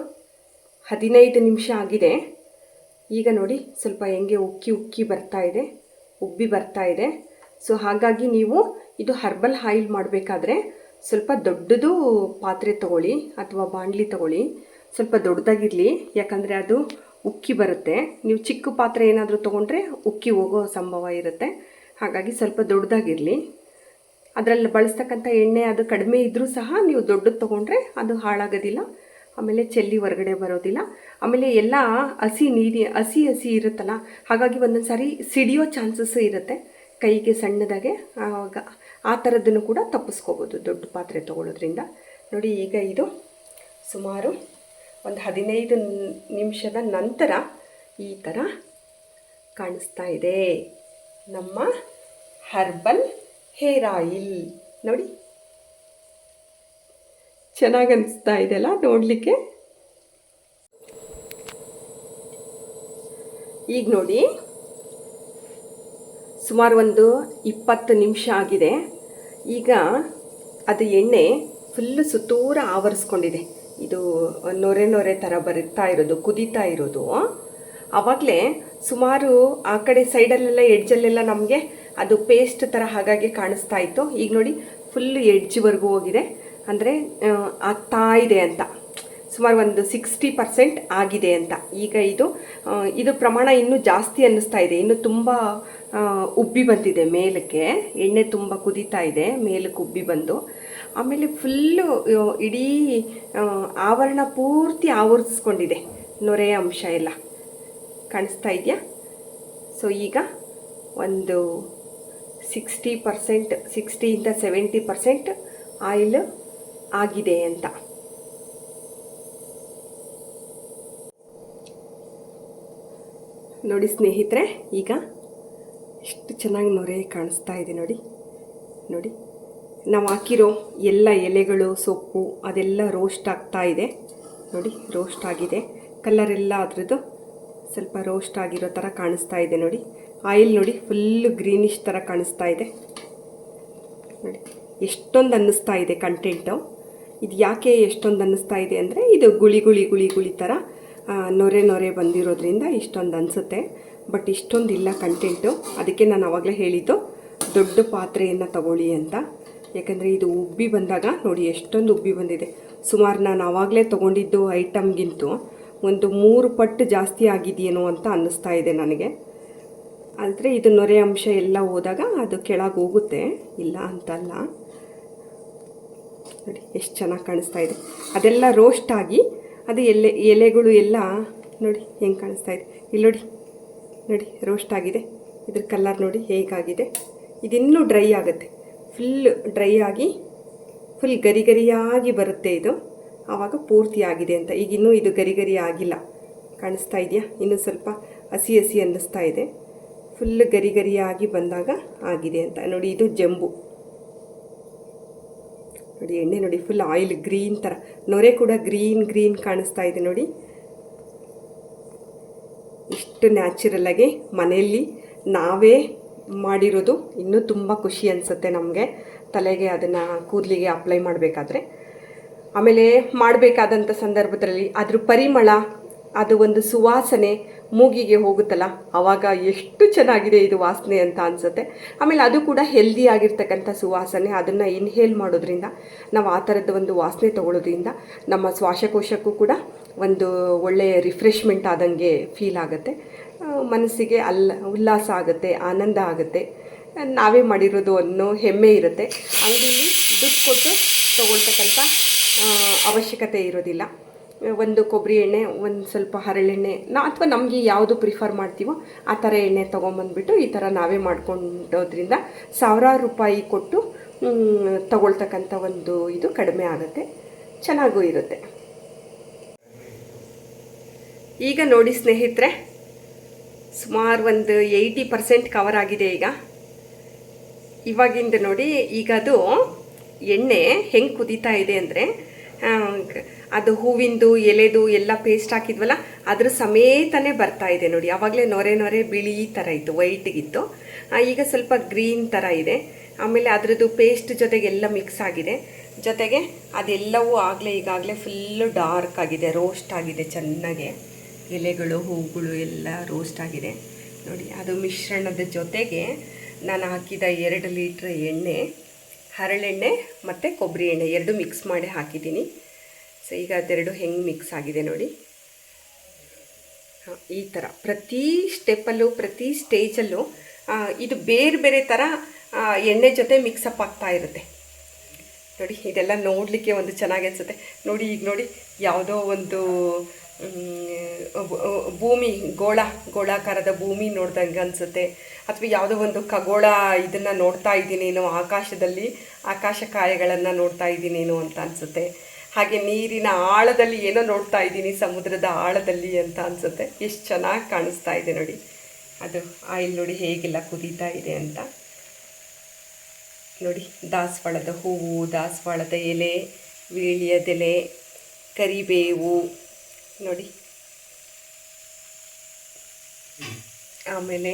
15 ನಿಮಿಷ ಆಗಿದೆ. ಈಗ ನೋಡಿ ಸ್ವಲ್ಪ ಹೆಂಗೆ ಉಕ್ಕಿ ಉಕ್ಕಿ ಬರ್ತಾ ಇದೆ, ಉಬ್ಬಿ ಬರ್ತಾ ಇದೆ. ಸೊ ಹಾಗಾಗಿ ನೀವು ಇದು ಹರ್ಬಲ್ ಆಯಿಲ್ ಮಾಡಬೇಕಾದ್ರೆ ಸ್ವಲ್ಪ ದೊಡ್ಡದು ಪಾತ್ರೆ ತೊಗೊಳ್ಳಿ ಅಥವಾ ಬಾಣಲಿ ತೊಗೊಳ್ಳಿ. ಸ್ವಲ್ಪ ದೊಡ್ಡದಾಗಿರಲಿ, ಯಾಕಂದರೆ ಅದು ಉಕ್ಕಿ ಬರುತ್ತೆ. ನೀವು ಚಿಕ್ಕ ಪಾತ್ರೆ ಏನಾದರೂ ತೊಗೊಂಡ್ರೆ ಉಕ್ಕಿ ಹೋಗೋ ಸಂಭವ ಇರುತ್ತೆ. ಹಾಗಾಗಿ ಸ್ವಲ್ಪ ದೊಡ್ಡದಾಗಿರಲಿ. ಅದರಲ್ಲಿ ಬಳಸ್ತಕ್ಕಂಥ ಎಣ್ಣೆ ಅದು ಕಡಿಮೆ ಇದ್ದರೂ ಸಹ ನೀವು ದೊಡ್ಡದು ತೊಗೊಂಡ್ರೆ ಅದು ಹಾಳಾಗೋದಿಲ್ಲ, ಆಮೇಲೆ ಚೆಲ್ಲಿ ಹೊರಗಡೆ ಬರೋದಿಲ್ಲ. ಆಮೇಲೆ ಎಲ್ಲ ಹಸಿ ಇರುತ್ತಲ್ಲ, ಹಾಗಾಗಿ ಒಂದೊಂದು ಸಾರಿ ಸಿಡಿಯೋ ಚಾನ್ಸಸ್ಸು ಇರುತ್ತೆ ಕೈಗೆ ಸಣ್ಣದಾಗೆ. ಆವಾಗ ಆ ಥರದ್ದನ್ನು ಕೂಡ ತಪ್ಪಿಸ್ಕೋಬೋದು ದೊಡ್ಡ ಪಾತ್ರೆ ತೊಗೊಳ್ಳೋದ್ರಿಂದ. ನೋಡಿ ಈಗ ಇದು ಸುಮಾರು ಒಂದು 15 ನಿಮಿಷದ ನಂತರ ಈ ಥರ ಕಾಣಿಸ್ತಾ ಇದೆ ನಮ್ಮ ಹರ್ಬಲ್ ಹೇರ್ ಆಯಿಲ್. ನೋಡಿ ಚೆನ್ನಾಗಿ ಅನಿಸ್ತಾ ಇದೆಯಲ್ಲ ನೋಡಲಿಕ್ಕೆ. ಈಗ ನೋಡಿ ಸುಮಾರು ಒಂದು 20 ನಿಮಿಷ ಆಗಿದೆ. ಈಗ ಅದು ಎಣ್ಣೆ ಫುಲ್ಲು ಸುತ್ತೂರ ಆವರಿಸ್ಕೊಂಡಿದೆ. ಇದು ನೊರೆ ನೊರೆ ಥರ ಬರುತ್ತಾ ಇರೋದು, ಕುದೀತಾ ಇರೋದು. ಆವಾಗಲೇ ಸುಮಾರು ಆ ಕಡೆ ಸೈಡಲ್ಲೆಲ್ಲ ಎಡ್ಜಲ್ಲೆಲ್ಲ ನಮಗೆ ಅದು ಪೇಸ್ಟ್ ಥರ ಹಾಗಾಗಿ ಕಾಣಿಸ್ತಾ ಇತ್ತು. ಈಗ ನೋಡಿ ಫುಲ್ಲು ಎಡ್ಜ್ವರೆಗೂ ಹೋಗಿದೆ, ಅಂದರೆ ಆಗ್ತಾ ಇದೆ ಅಂತ. ಸುಮಾರು ಒಂದು 60% ಆಗಿದೆ ಅಂತ. ಈಗ ಇದು ಪ್ರಮಾಣ ಇನ್ನೂ ಜಾಸ್ತಿ ಅನ್ನಿಸ್ತಾ ಇದೆ. ಇನ್ನು ತುಂಬ ಉಬ್ಬಿ ಬಂದಿದೆ ಮೇಲಕ್ಕೆ, ಎಣ್ಣೆ ತುಂಬ ಕುದೀತಾ ಇದೆ, ಮೇಲಕ್ಕೆ ಉಬ್ಬಿ ಬಂದು. ಆಮೇಲೆ ಫುಲ್ಲು ಇಡೀ ಆವರಣ ಪೂರ್ತಿ ಆವರಿಸ್ಕೊಂಡಿದೆ ನೊರೆಯ ಅಂಶ ಎಲ್ಲ ಕಾಣಿಸ್ತಾ ಇದೆಯಾ. ಸೊ ಈಗ ಒಂದು 60% 70% ಆಯಿಲ್ ಆಗಿದೆ ಅಂತ. ನೋಡಿ ಸ್ನೇಹಿತರೆ, ಈಗ ಎಷ್ಟು ಚೆನ್ನಾಗಿ ನೊರೆ ಕಾಣಿಸ್ತಾ ಇದೆ ನೋಡಿ. ನೋಡಿ ನಾವು ಹಾಕಿರೋ ಎಲ್ಲ ಎಲೆಗಳು, ಸೊಪ್ಪು ಅದೆಲ್ಲ ರೋಸ್ಟ್ ಆಗ್ತಾ ಇದೆ. ನೋಡಿ ರೋಸ್ಟ್ ಆಗಿದೆ, ಕಲರೆಲ್ಲ ಅದರದ್ದು ಸ್ವಲ್ಪ ರೋಸ್ಟ್ ಆಗಿರೋ ಥರ ಕಾಣಿಸ್ತಾ ಇದೆ ನೋಡಿ. ಆಯಿಲ್ ನೋಡಿ ಫುಲ್ಲು ಗ್ರೀನಿಶ್ ಥರ ಕಾಣಿಸ್ತಾ ಇದೆ ನೋಡಿ. ಎಷ್ಟೊಂದು ಅನ್ನಿಸ್ತಾ ಇದೆ ಕಂಟೆಂಟು. ಇದು ಯಾಕೆ ಎಷ್ಟೊಂದು ಅನ್ನಿಸ್ತಾ ಇದೆ ಅಂದರೆ, ಇದು ಗುಳಿ ಗುಳಿ ಗುಳಿ ಗುಳಿ ಥರ ನೊರೆ ನೊರೆ ಬಂದಿರೋದ್ರಿಂದ ಇಷ್ಟೊಂದು ಅನಿಸುತ್ತೆ. ಬಟ್ ಇಷ್ಟೊಂದು ಇಲ್ಲ ಕಂಟೆಂಟು. ಅದಕ್ಕೆ ನಾನು ಆವಾಗಲೇ ಹೇಳಿದ್ದು ದೊಡ್ಡ ಪಾತ್ರೆಯನ್ನು ತಗೊಳ್ಳಿ ಅಂತ. ಯಾಕಂದರೆ ಇದು ಉಬ್ಬಿ ಬಂದಾಗ ನೋಡಿ ಎಷ್ಟೊಂದು ಉಬ್ಬಿ ಬಂದಿದೆ. ಸುಮಾರು ನಾನು ಆವಾಗಲೇ ತೊಗೊಂಡಿದ್ದು ಐಟಮ್ಗಿಂತೂ ಒಂದು 3 ಪಟ್ಟು ಜಾಸ್ತಿ ಆಗಿದೆಯೇನೋ ಅಂತ ಅನ್ನಿಸ್ತಾ ಇದೆ ನನಗೆ. ಆದರೆ ಇದು ನೊರೆ ಅಂಶ ಎಲ್ಲ ಹೋದಾಗ ಅದು ಕೆಳಗೆ ಹೋಗುತ್ತೆ, ಇಲ್ಲ ಅಂತಲ್ಲ. ನೋಡಿ ಎಷ್ಟು ಚೆನ್ನಾಗಿ ಕಾಣಿಸ್ತಾ ಇದೆ. ಅದೆಲ್ಲ ರೋಸ್ಟ್ ಆಗಿ ಅದು ಎಲೆಗಳು ಎಲ್ಲ ನೋಡಿ ಹೆಂಗೆ ಕಾಣಿಸ್ತಾ ಇದೆ. ಇಲ್ಲಿ ನೋಡಿ ನೋಡಿ ರೋಸ್ಟ್ ಆಗಿದೆ. ಇದ್ರ ಕಲರ್ ನೋಡಿ ಹೇಗಾಗಿದೆ. ಇದಿನ್ನೂ ಡ್ರೈ ಆಗುತ್ತೆ, ಫುಲ್ ಡ್ರೈ ಆಗಿ ಫುಲ್ ಗರಿ ಗರಿಯಾಗಿ ಬರುತ್ತೆ ಇದು. ಆವಾಗ ಪೂರ್ತಿ ಆಗಿದೆ ಅಂತ. ಈಗ ಇನ್ನೂ ಇದು ಗರಿ ಗರಿ ಆಗಿಲ್ಲ, ಕಾಣಿಸ್ತಾ ಇದೆಯಾ? ಇನ್ನೂ ಸ್ವಲ್ಪ ಹಸಿ ಹಸಿ ಅನ್ನಿಸ್ತಾ ಇದೆ. ಫುಲ್ ಗರಿ ಗರಿಯಾಗಿ ಬಂದಾಗ ಆಗಿದೆ ಅಂತ ನೋಡಿ. ಇದು ಜಂಬು ನೋಡಿ, ಎಣ್ಣೆ ನೋಡಿ, ಫುಲ್ ಆಯಿಲ್ ಗ್ರೀನ್ ಥರ, ನೊರೆ ಕೂಡ ಗ್ರೀನ್ ಕಾಣಿಸ್ತಾ ಇದೆ ನೋಡಿ. ಇಷ್ಟು ನ್ಯಾಚುರಲ್ಲಾಗಿ ಮನೆಯಲ್ಲಿ ನಾವೇ ಮಾಡಿರೋದು ಇನ್ನೂ ತುಂಬ ಖುಷಿ ಅನಿಸುತ್ತೆ ನಮಗೆ, ತಲೆಗೆ ಅದನ್ನು ಕೂದಲಿಗೆ ಅಪ್ಲೈ ಮಾಡಬೇಕಾದ್ರೆ. ಆಮೇಲೆ ಮಾಡಬೇಕಾದಂಥ ಸಂದರ್ಭದಲ್ಲಿ ಅದ್ರ ಪರಿಮಳ, ಅದು ಒಂದು ಸುವಾಸನೆ ಮೂಗಿಗೆ ಹೋಗುತ್ತಲ್ಲ, ಆವಾಗ ಎಷ್ಟು ಚೆನ್ನಾಗಿದೆ ಇದು ವಾಸನೆ ಅಂತ ಅನಿಸುತ್ತೆ. ಆಮೇಲೆ ಅದು ಕೂಡ ಹೆಲ್ದಿ ಆಗಿರ್ತಕ್ಕಂಥ ಸುವಾಸನೆ, ಅದನ್ನು ಇನ್ಹೇಲ್ ಮಾಡೋದ್ರಿಂದ, ನಾವು ಆ ಥರದ್ದು ಒಂದು ವಾಸನೆ ತೊಗೊಳ್ಳೋದ್ರಿಂದ ನಮ್ಮ ಶ್ವಾಸಕೋಶಕ್ಕೂ ಕೂಡ ಒಂದು ಒಳ್ಳೆಯ ರಿಫ್ರೆಶ್ಮೆಂಟ್ ಆದಂಗೆ ಫೀಲ್ ಆಗುತ್ತೆ, ಮನಸ್ಸಿಗೆ ಉಲ್ಲಾಸ ಆಗುತ್ತೆ, ಆನಂದ ಆಗುತ್ತೆ. ನಾವೇ ಮಾಡಿರೋದು ಅನ್ನೋ ಹೆಮ್ಮೆ ಇರುತ್ತೆ. ಅಂಗಡಿಯಲ್ಲಿ ದುಡ್ಡು ಕೊಟ್ಟು ತೊಗೊಳ್ತಕ್ಕಂಥ ಅವಶ್ಯಕತೆ ಇರೋದಿಲ್ಲ. ಒಂದು ಕೊಬ್ಬರಿ ಎಣ್ಣೆ, ಒಂದು ಸ್ವಲ್ಪ ಹರಳೆಣ್ಣೆ, ಅಥವಾ ನಮಗೆ ಯಾವುದು ಪ್ರಿಫರ್ ಮಾಡ್ತೀವೋ ಆ ಥರ ಎಣ್ಣೆ ತೊಗೊಂಬಂದ್ಬಿಟ್ಟು ಈ ಥರ ನಾವೇ ಮಾಡ್ಕೊಂಡೋದ್ರಿಂದ ಸಾವಿರಾರು ರೂಪಾಯಿ ಕೊಟ್ಟು ತಗೊಳ್ತಕ್ಕಂಥ ಒಂದು ಇದು ಕಡಿಮೆ ಆಗುತ್ತೆ, ಚೆನ್ನಾಗೂ ಇರುತ್ತೆ. ಈಗ ನೋಡಿ ಸ್ನೇಹಿತರೆ, ಸುಮಾರು ಒಂದು 80% ಕವರ್ ಆಗಿದೆ. ಇವಾಗಿಂದ ನೋಡಿ, ಈಗ ಅದು ಎಣ್ಣೆ ಹೆಂಗೆ ಕುದೀತಾ ಇದೆ ಅಂದರೆ, ಅದು ಹೂವಿಂದು ಎಲೆದು ಎಲ್ಲ ಪೇಸ್ಟ್ ಹಾಕಿದ್ವಲ್ಲ ಅದ್ರ ಸಮೇತನೇ ಬರ್ತಾ ಇದೆ ನೋಡಿ. ಆವಾಗಲೇ ನೊರೆ ಬಿಳಿ ಥರ ಇತ್ತು, ವೈಟಿಗಿತ್ತು, ಈಗ ಸ್ವಲ್ಪ ಗ್ರೀನ್ ಥರ ಇದೆ. ಆಮೇಲೆ ಅದರದ್ದು ಪೇಸ್ಟ್ ಜೊತೆಗೆ ಎಲ್ಲ ಮಿಕ್ಸ್ ಆಗಿದೆ. ಜೊತೆಗೆ ಅದೆಲ್ಲವೂ ಈಗಾಗಲೇ ಫುಲ್ಲು ಡಾರ್ಕ್ ಆಗಿದೆ, ರೋಸ್ಟ್ ಆಗಿದೆ ಚೆನ್ನಾಗೆ. ಎಲೆಗಳು ಹೂಗಳು ಎಲ್ಲ ರೋಸ್ಟ್ ಆಗಿದೆ ನೋಡಿ. ಅದು ಮಿಶ್ರಣದ ಜೊತೆಗೆ ನಾನು ಹಾಕಿದ 2 ಲೀಟ್ರ್ ಎಣ್ಣೆ, ಹರಳೆಣ್ಣೆ ಮತ್ತು ಕೊಬ್ಬರಿ ಎಣ್ಣೆ 2 ಮಿಕ್ಸ್ ಮಾಡಿ ಹಾಕಿದ್ದೀನಿ. ಸೊ ಈಗ ಅದೆರಡು ಹೆಂಗೆ ಮಿಕ್ಸ್ ಆಗಿದೆ ನೋಡಿ. ಈ ಥರ ಪ್ರತಿ ಸ್ಟೆಪ್ಪಲ್ಲೂ, ಪ್ರತಿ ಸ್ಟೇಜಲ್ಲೂ ಇದು ಬೇರೆ ಬೇರೆ ಥರ ಎಣ್ಣೆ ಜೊತೆ ಮಿಕ್ಸಪ್ ಆಗ್ತಾ ಇರುತ್ತೆ ನೋಡಿ. ಇದೆಲ್ಲ ನೋಡಲಿಕ್ಕೆ ಒಂದು ಚೆನ್ನಾಗಿ ಅನಿಸುತ್ತೆ ನೋಡಿ. ಈಗ ನೋಡಿ, ಯಾವುದೋ ಒಂದು ಭೂಮಿ, ಗೋಳಾಕಾರದ ಭೂಮಿ ನೋಡ್ದಂಗೆ ಅನಿಸುತ್ತೆ, ಅಥವಾ ಯಾವುದೋ ಒಂದು ಖಗೋಳ ಇದನ್ನು ನೋಡ್ತಾ ಇದ್ದೀನೇನೋ, ಆಕಾಶದಲ್ಲಿ ಆಕಾಶಕಾಯಗಳನ್ನು ನೋಡ್ತಾ ಇದ್ದೀನೇನೋ ಅಂತ ಅನಿಸುತ್ತೆ. ಹಾಗೆ ನೀರಿನ ಆಳದಲ್ಲಿ ಏನೋ ನೋಡ್ತಾ ಇದ್ದೀನಿ, ಸಮುದ್ರದ ಆಳದಲ್ಲಿ ಅಂತ ಅನಿಸುತ್ತೆ. ಎಷ್ಟು ಚೆನ್ನಾಗಿ ಕಾಣಿಸ್ತಾ ಇದೆ ನೋಡಿ. ಅದು ಆಯಿಲ್ ನೋಡಿ ಹೇಗೆಲ್ಲ ಕುದೀತಾ ಇದೆ ಅಂತ ನೋಡಿ. ದಾಸವಾಳದ ಹೂವು, ದಾಸವಾಳದ ಎಲೆ, ವೀಳ್ಯದೆಲೆ, ಕರಿಬೇವು ನೋಡಿ, ಆಮೇಲೆ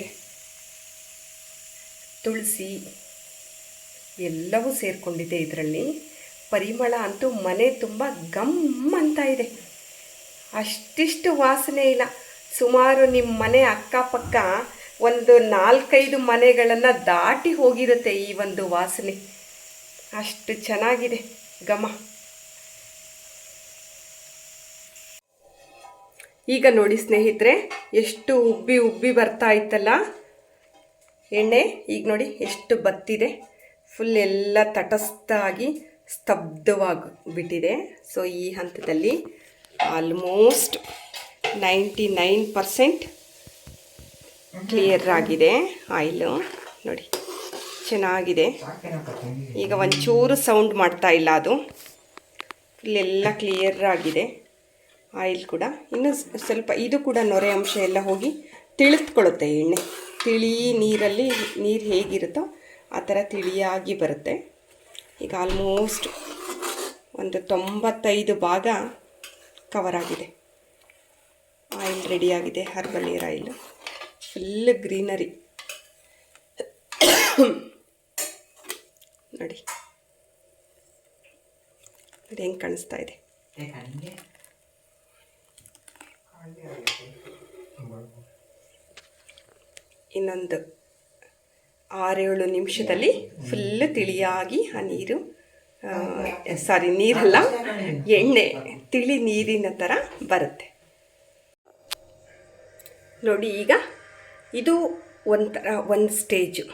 ತುಳಸಿ ಎಲ್ಲವೂ ಸೇರಿಕೊಂಡಿದೆ ಇದರಲ್ಲಿ. ಪರಿಮಳ ಅಂತೂ ಮನೆ ತುಂಬ ಗಮ್ ಅಂತ ಇದೆ, ಅಷ್ಟಿಷ್ಟು ವಾಸನೆ ಇಲ್ಲ. ಸುಮಾರು ನಿಮ್ಮ ಮನೆ ಅಕ್ಕಪಕ್ಕ ಒಂದು 4-5 ಮನೆಗಳನ್ನು ದಾಟಿ ಹೋಗಿರುತ್ತೆ ಈ ಒಂದು ವಾಸನೆ, ಅಷ್ಟು ಚೆನ್ನಾಗಿದೆ ಘಮ. ಈಗ ನೋಡಿ ಸ್ನೇಹಿತರೆ, ಎಷ್ಟು ಉಬ್ಬಿ ಬರ್ತಾ ಇತ್ತಲ್ಲ ಎಣ್ಣೆ, ಈಗ ನೋಡಿ ಎಷ್ಟು ಬತ್ತಿದೆ, ಫುಲ್ ಎಲ್ಲ ತಟಸ್ಥಾಗಿ ಸ್ತಬ್ಧವಾಗಿಬಿಟ್ಟಿದೆ. ಸೊ ಈ ಹಂತದಲ್ಲಿ ಆಲ್ಮೋಸ್ಟ್ 99% ಕ್ಲಿಯರ್ ಆಗಿದೆ ಆಯಿಲು ನೋಡಿ, ಚೆನ್ನಾಗಿದೆ. ಈಗ ಒಂಚೂರು ಸೌಂಡ್ ಮಾಡ್ತಾ ಇಲ್ಲ, ಅದು ಫುಲ್ ಎಲ್ಲ ಕ್ಲಿಯರ್ ಆಗಿದೆ ಆಯಿಲ್ ಕೂಡ. ಇನ್ನು ಸ್ವಲ್ಪ ಇದು ಕೂಡ ನೊರೆ ಅಂಶ ಎಲ್ಲ ಹೋಗಿ ತಿಳಿದುಕೊಳ್ಳುತ್ತೆ ಎಣ್ಣೆ. ನೀರು ಹೇಗಿರುತ್ತೋ ಆ ಥರ ತಿಳಿಯಾಗಿ ಬರುತ್ತೆ. ಈಗ ಆಲ್ಮೋಸ್ಟ್ ಒಂದು 95 ಭಾಗ ಕವರ್ ಆಗಿದೆ. ಆಯಿಲ್ ರೆಡಿಯಾಗಿದೆ, herbal hair oil, full greenery ನೋಡಿ ಹೆಂಗೆ ಕಾಣಿಸ್ತಾ ಇದೆ. ಇನ್ನೊಂದು 6-7 ನಿಮಿಷದಲ್ಲಿ ಫುಲ್ಲು ತಿಳಿಯಾಗಿ ಆ ನೀರಲ್ಲ, ಎಣ್ಣೆ ತಿಳಿ ನೀರಿನ ಥರ ಬರುತ್ತೆ ನೋಡಿ. ಈಗ ಇದು ಒಂದು ಸ್ಟೇಜು.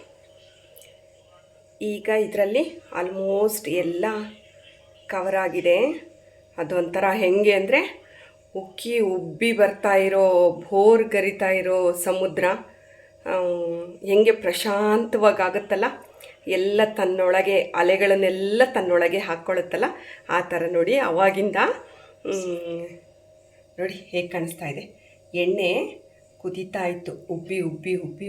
ಈಗ ಇದರಲ್ಲಿ ಆಲ್ಮೋಸ್ಟ್ ಎಲ್ಲ ಕವರ್ ಆಗಿದೆ. ಅದೊಂಥರ ಹೆಂಗೆ ಅಂದರೆ ಉಬ್ಬಿ ಬರ್ತಾ ಇರೋ, ಭೋರ್ ಗರಿತಾ ಇರೋ ಸಮುದ್ರ ಹೆಂಗೆ ಪ್ರಶಾಂತವಾಗಿ ಆಗುತ್ತಲ್ಲ ಎಲ್ಲ ತನ್ನೊಳಗೆ ಅಲೆಗಳನ್ನೆಲ್ಲ ತನ್ನೊಳಗೆ ಹಾಕ್ಕೊಳ್ಳುತ್ತಲ್ಲ ಆ ಥರ ನೋಡಿ. ಆವಾಗಿಂದ ನೋಡಿ ಹೇಗೆ ಕಾಣಿಸ್ತಾ ಇದೆ. ಎಣ್ಣೆ ಕುದೀತಾ ಇತ್ತು, ಉಬ್ಬಿ ಉಬ್ಬಿ ಉಬ್ಬಿ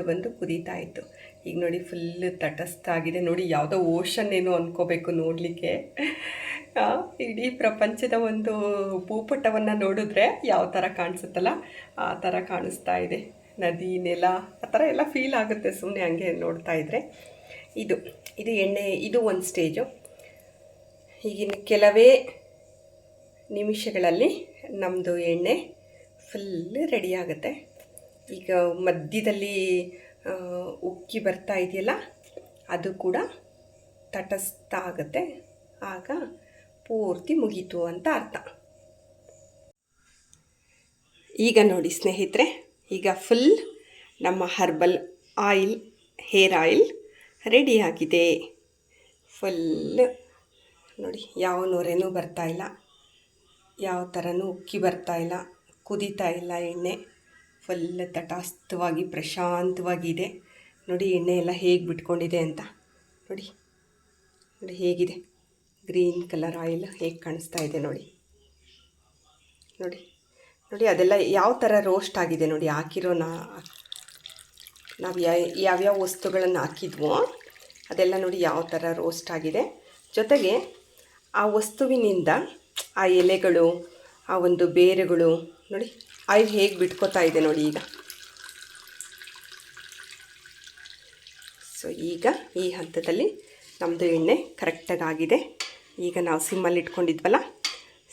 ಬಂದು ಕುದೀತಾ ಇತ್ತು. ಈಗ ನೋಡಿ ಫುಲ್ಲು ತಟಸ್ಥಾಗಿದೆ ನೋಡಿ. ಯಾವುದೋ ಓಷನ್ ಏನೋ ಅಂದ್ಕೋಬೇಕು ನೋಡಲಿಕ್ಕೆ. ಇಡೀ ಪ್ರಪಂಚದ ಒಂದು ಭೂಪಟವನ್ನು ನೋಡಿದ್ರೆ ಯಾವ ಥರ ಕಾಣಿಸುತ್ತಲ್ಲ ಆ ಥರ ಕಾಣಿಸ್ತಾ ಇದೆ. ನದಿ, ನೆಲ ಆ ಥರ ಎಲ್ಲ ಫೀಲ್ ಆಗುತ್ತೆ ಸುಮ್ಮನೆ ಹಂಗೆ ನೋಡ್ತಾ ಇದ್ದರೆ. ಇದು ಎಣ್ಣೆ, ಇದು ಒಂದು ಸ್ಟೇಜು. ಈಗಿನ ಕೆಲವೇ ನಿಮಿಷಗಳಲ್ಲಿ ನಮ್ಮದು ಎಣ್ಣೆ ಫುಲ್ ರೆಡಿ ಆಗುತ್ತೆ. ಈಗ ಮಧ್ಯದಲ್ಲಿ ಉಕ್ಕಿ ಬರ್ತಾ ಇದೆಯಲ್ಲ ಅದು ಕೂಡ ತಟಸ್ಥ ಆಗುತ್ತೆ. ಆಗ ಪೂರ್ತಿ ಮುಗೀತು ಅಂತ ಅರ್ಥ. ಈಗ ನೋಡಿ ಸ್ನೇಹಿತರೆ, ಈಗ ಫುಲ್ ನಮ್ಮ ಹರ್ಬಲ್ ಆಯಿಲ್, ಹೇರ್ ಆಯಿಲ್ ರೆಡಿಯಾಗಿದೆ. ಫುಲ್ ನೋಡಿ, ಯಾವ ನೊರೆನೂ ಬರ್ತಾಯಿಲ್ಲ, ಯಾವ ಥರನೂ ಉಕ್ಕಿ ಬರ್ತಾಯಿಲ್ಲ, ಕುದೀತಾ ಇಲ್ಲ ಎಣ್ಣೆ. ಫುಲ್ ತಟಸ್ಥವಾಗಿ ಪ್ರಶಾಂತವಾಗಿದೆ. ನೋಡಿ ಎಣ್ಣೆ ಎಲ್ಲ ಹೇಗೆ ಬಿಟ್ಕೊಂಡಿದೆ ಅಂತ ನೋಡಿ. ನೋಡಿ ಹೇಗಿದೆ, ಗ್ರೀನ್ ಕಲರ್ ಆಯಿಲ್ ಹೇಗೆ ಕಾಣಿಸ್ತಾ ಇದೆ ನೋಡಿ. ನೋಡಿ ನೋಡಿ ಅದೆಲ್ಲ ಯಾವ ಥರ ರೋಸ್ಟ್ ಆಗಿದೆ ನೋಡಿ. ಹಾಕಿರೋ ನಾವು ಯಾವ್ಯಾವ ವಸ್ತುಗಳನ್ನು ಹಾಕಿದ್ವೋ ಅದೆಲ್ಲ ನೋಡಿ ಯಾವ ಥರ ರೋಸ್ಟ್ ಆಗಿದೆ. ಜೊತೆಗೆ ಆ ವಸ್ತುವಿನಿಂದ ಆ ಎಲೆಗಳು, ಆ ಒಂದು ಬೇರುಗಳು ನೋಡಿ ಆಯಿಲ್ ಹೇಗೆ ಬಿಟ್ಕೋತಾ ಇದೆ ನೋಡಿ ಈಗ. ಸೊ ಈಗ ಈ ಹಂತದಲ್ಲಿ ನಮ್ಮದು ಎಣ್ಣೆ ಕರೆಕ್ಟಾಗಿ ಆಗಿದೆ. ಈಗ ನಾವು ಸಿಮ್ಮಲ್ಲಿ ಇಟ್ಕೊಂಡಿದ್ವಲ್ಲ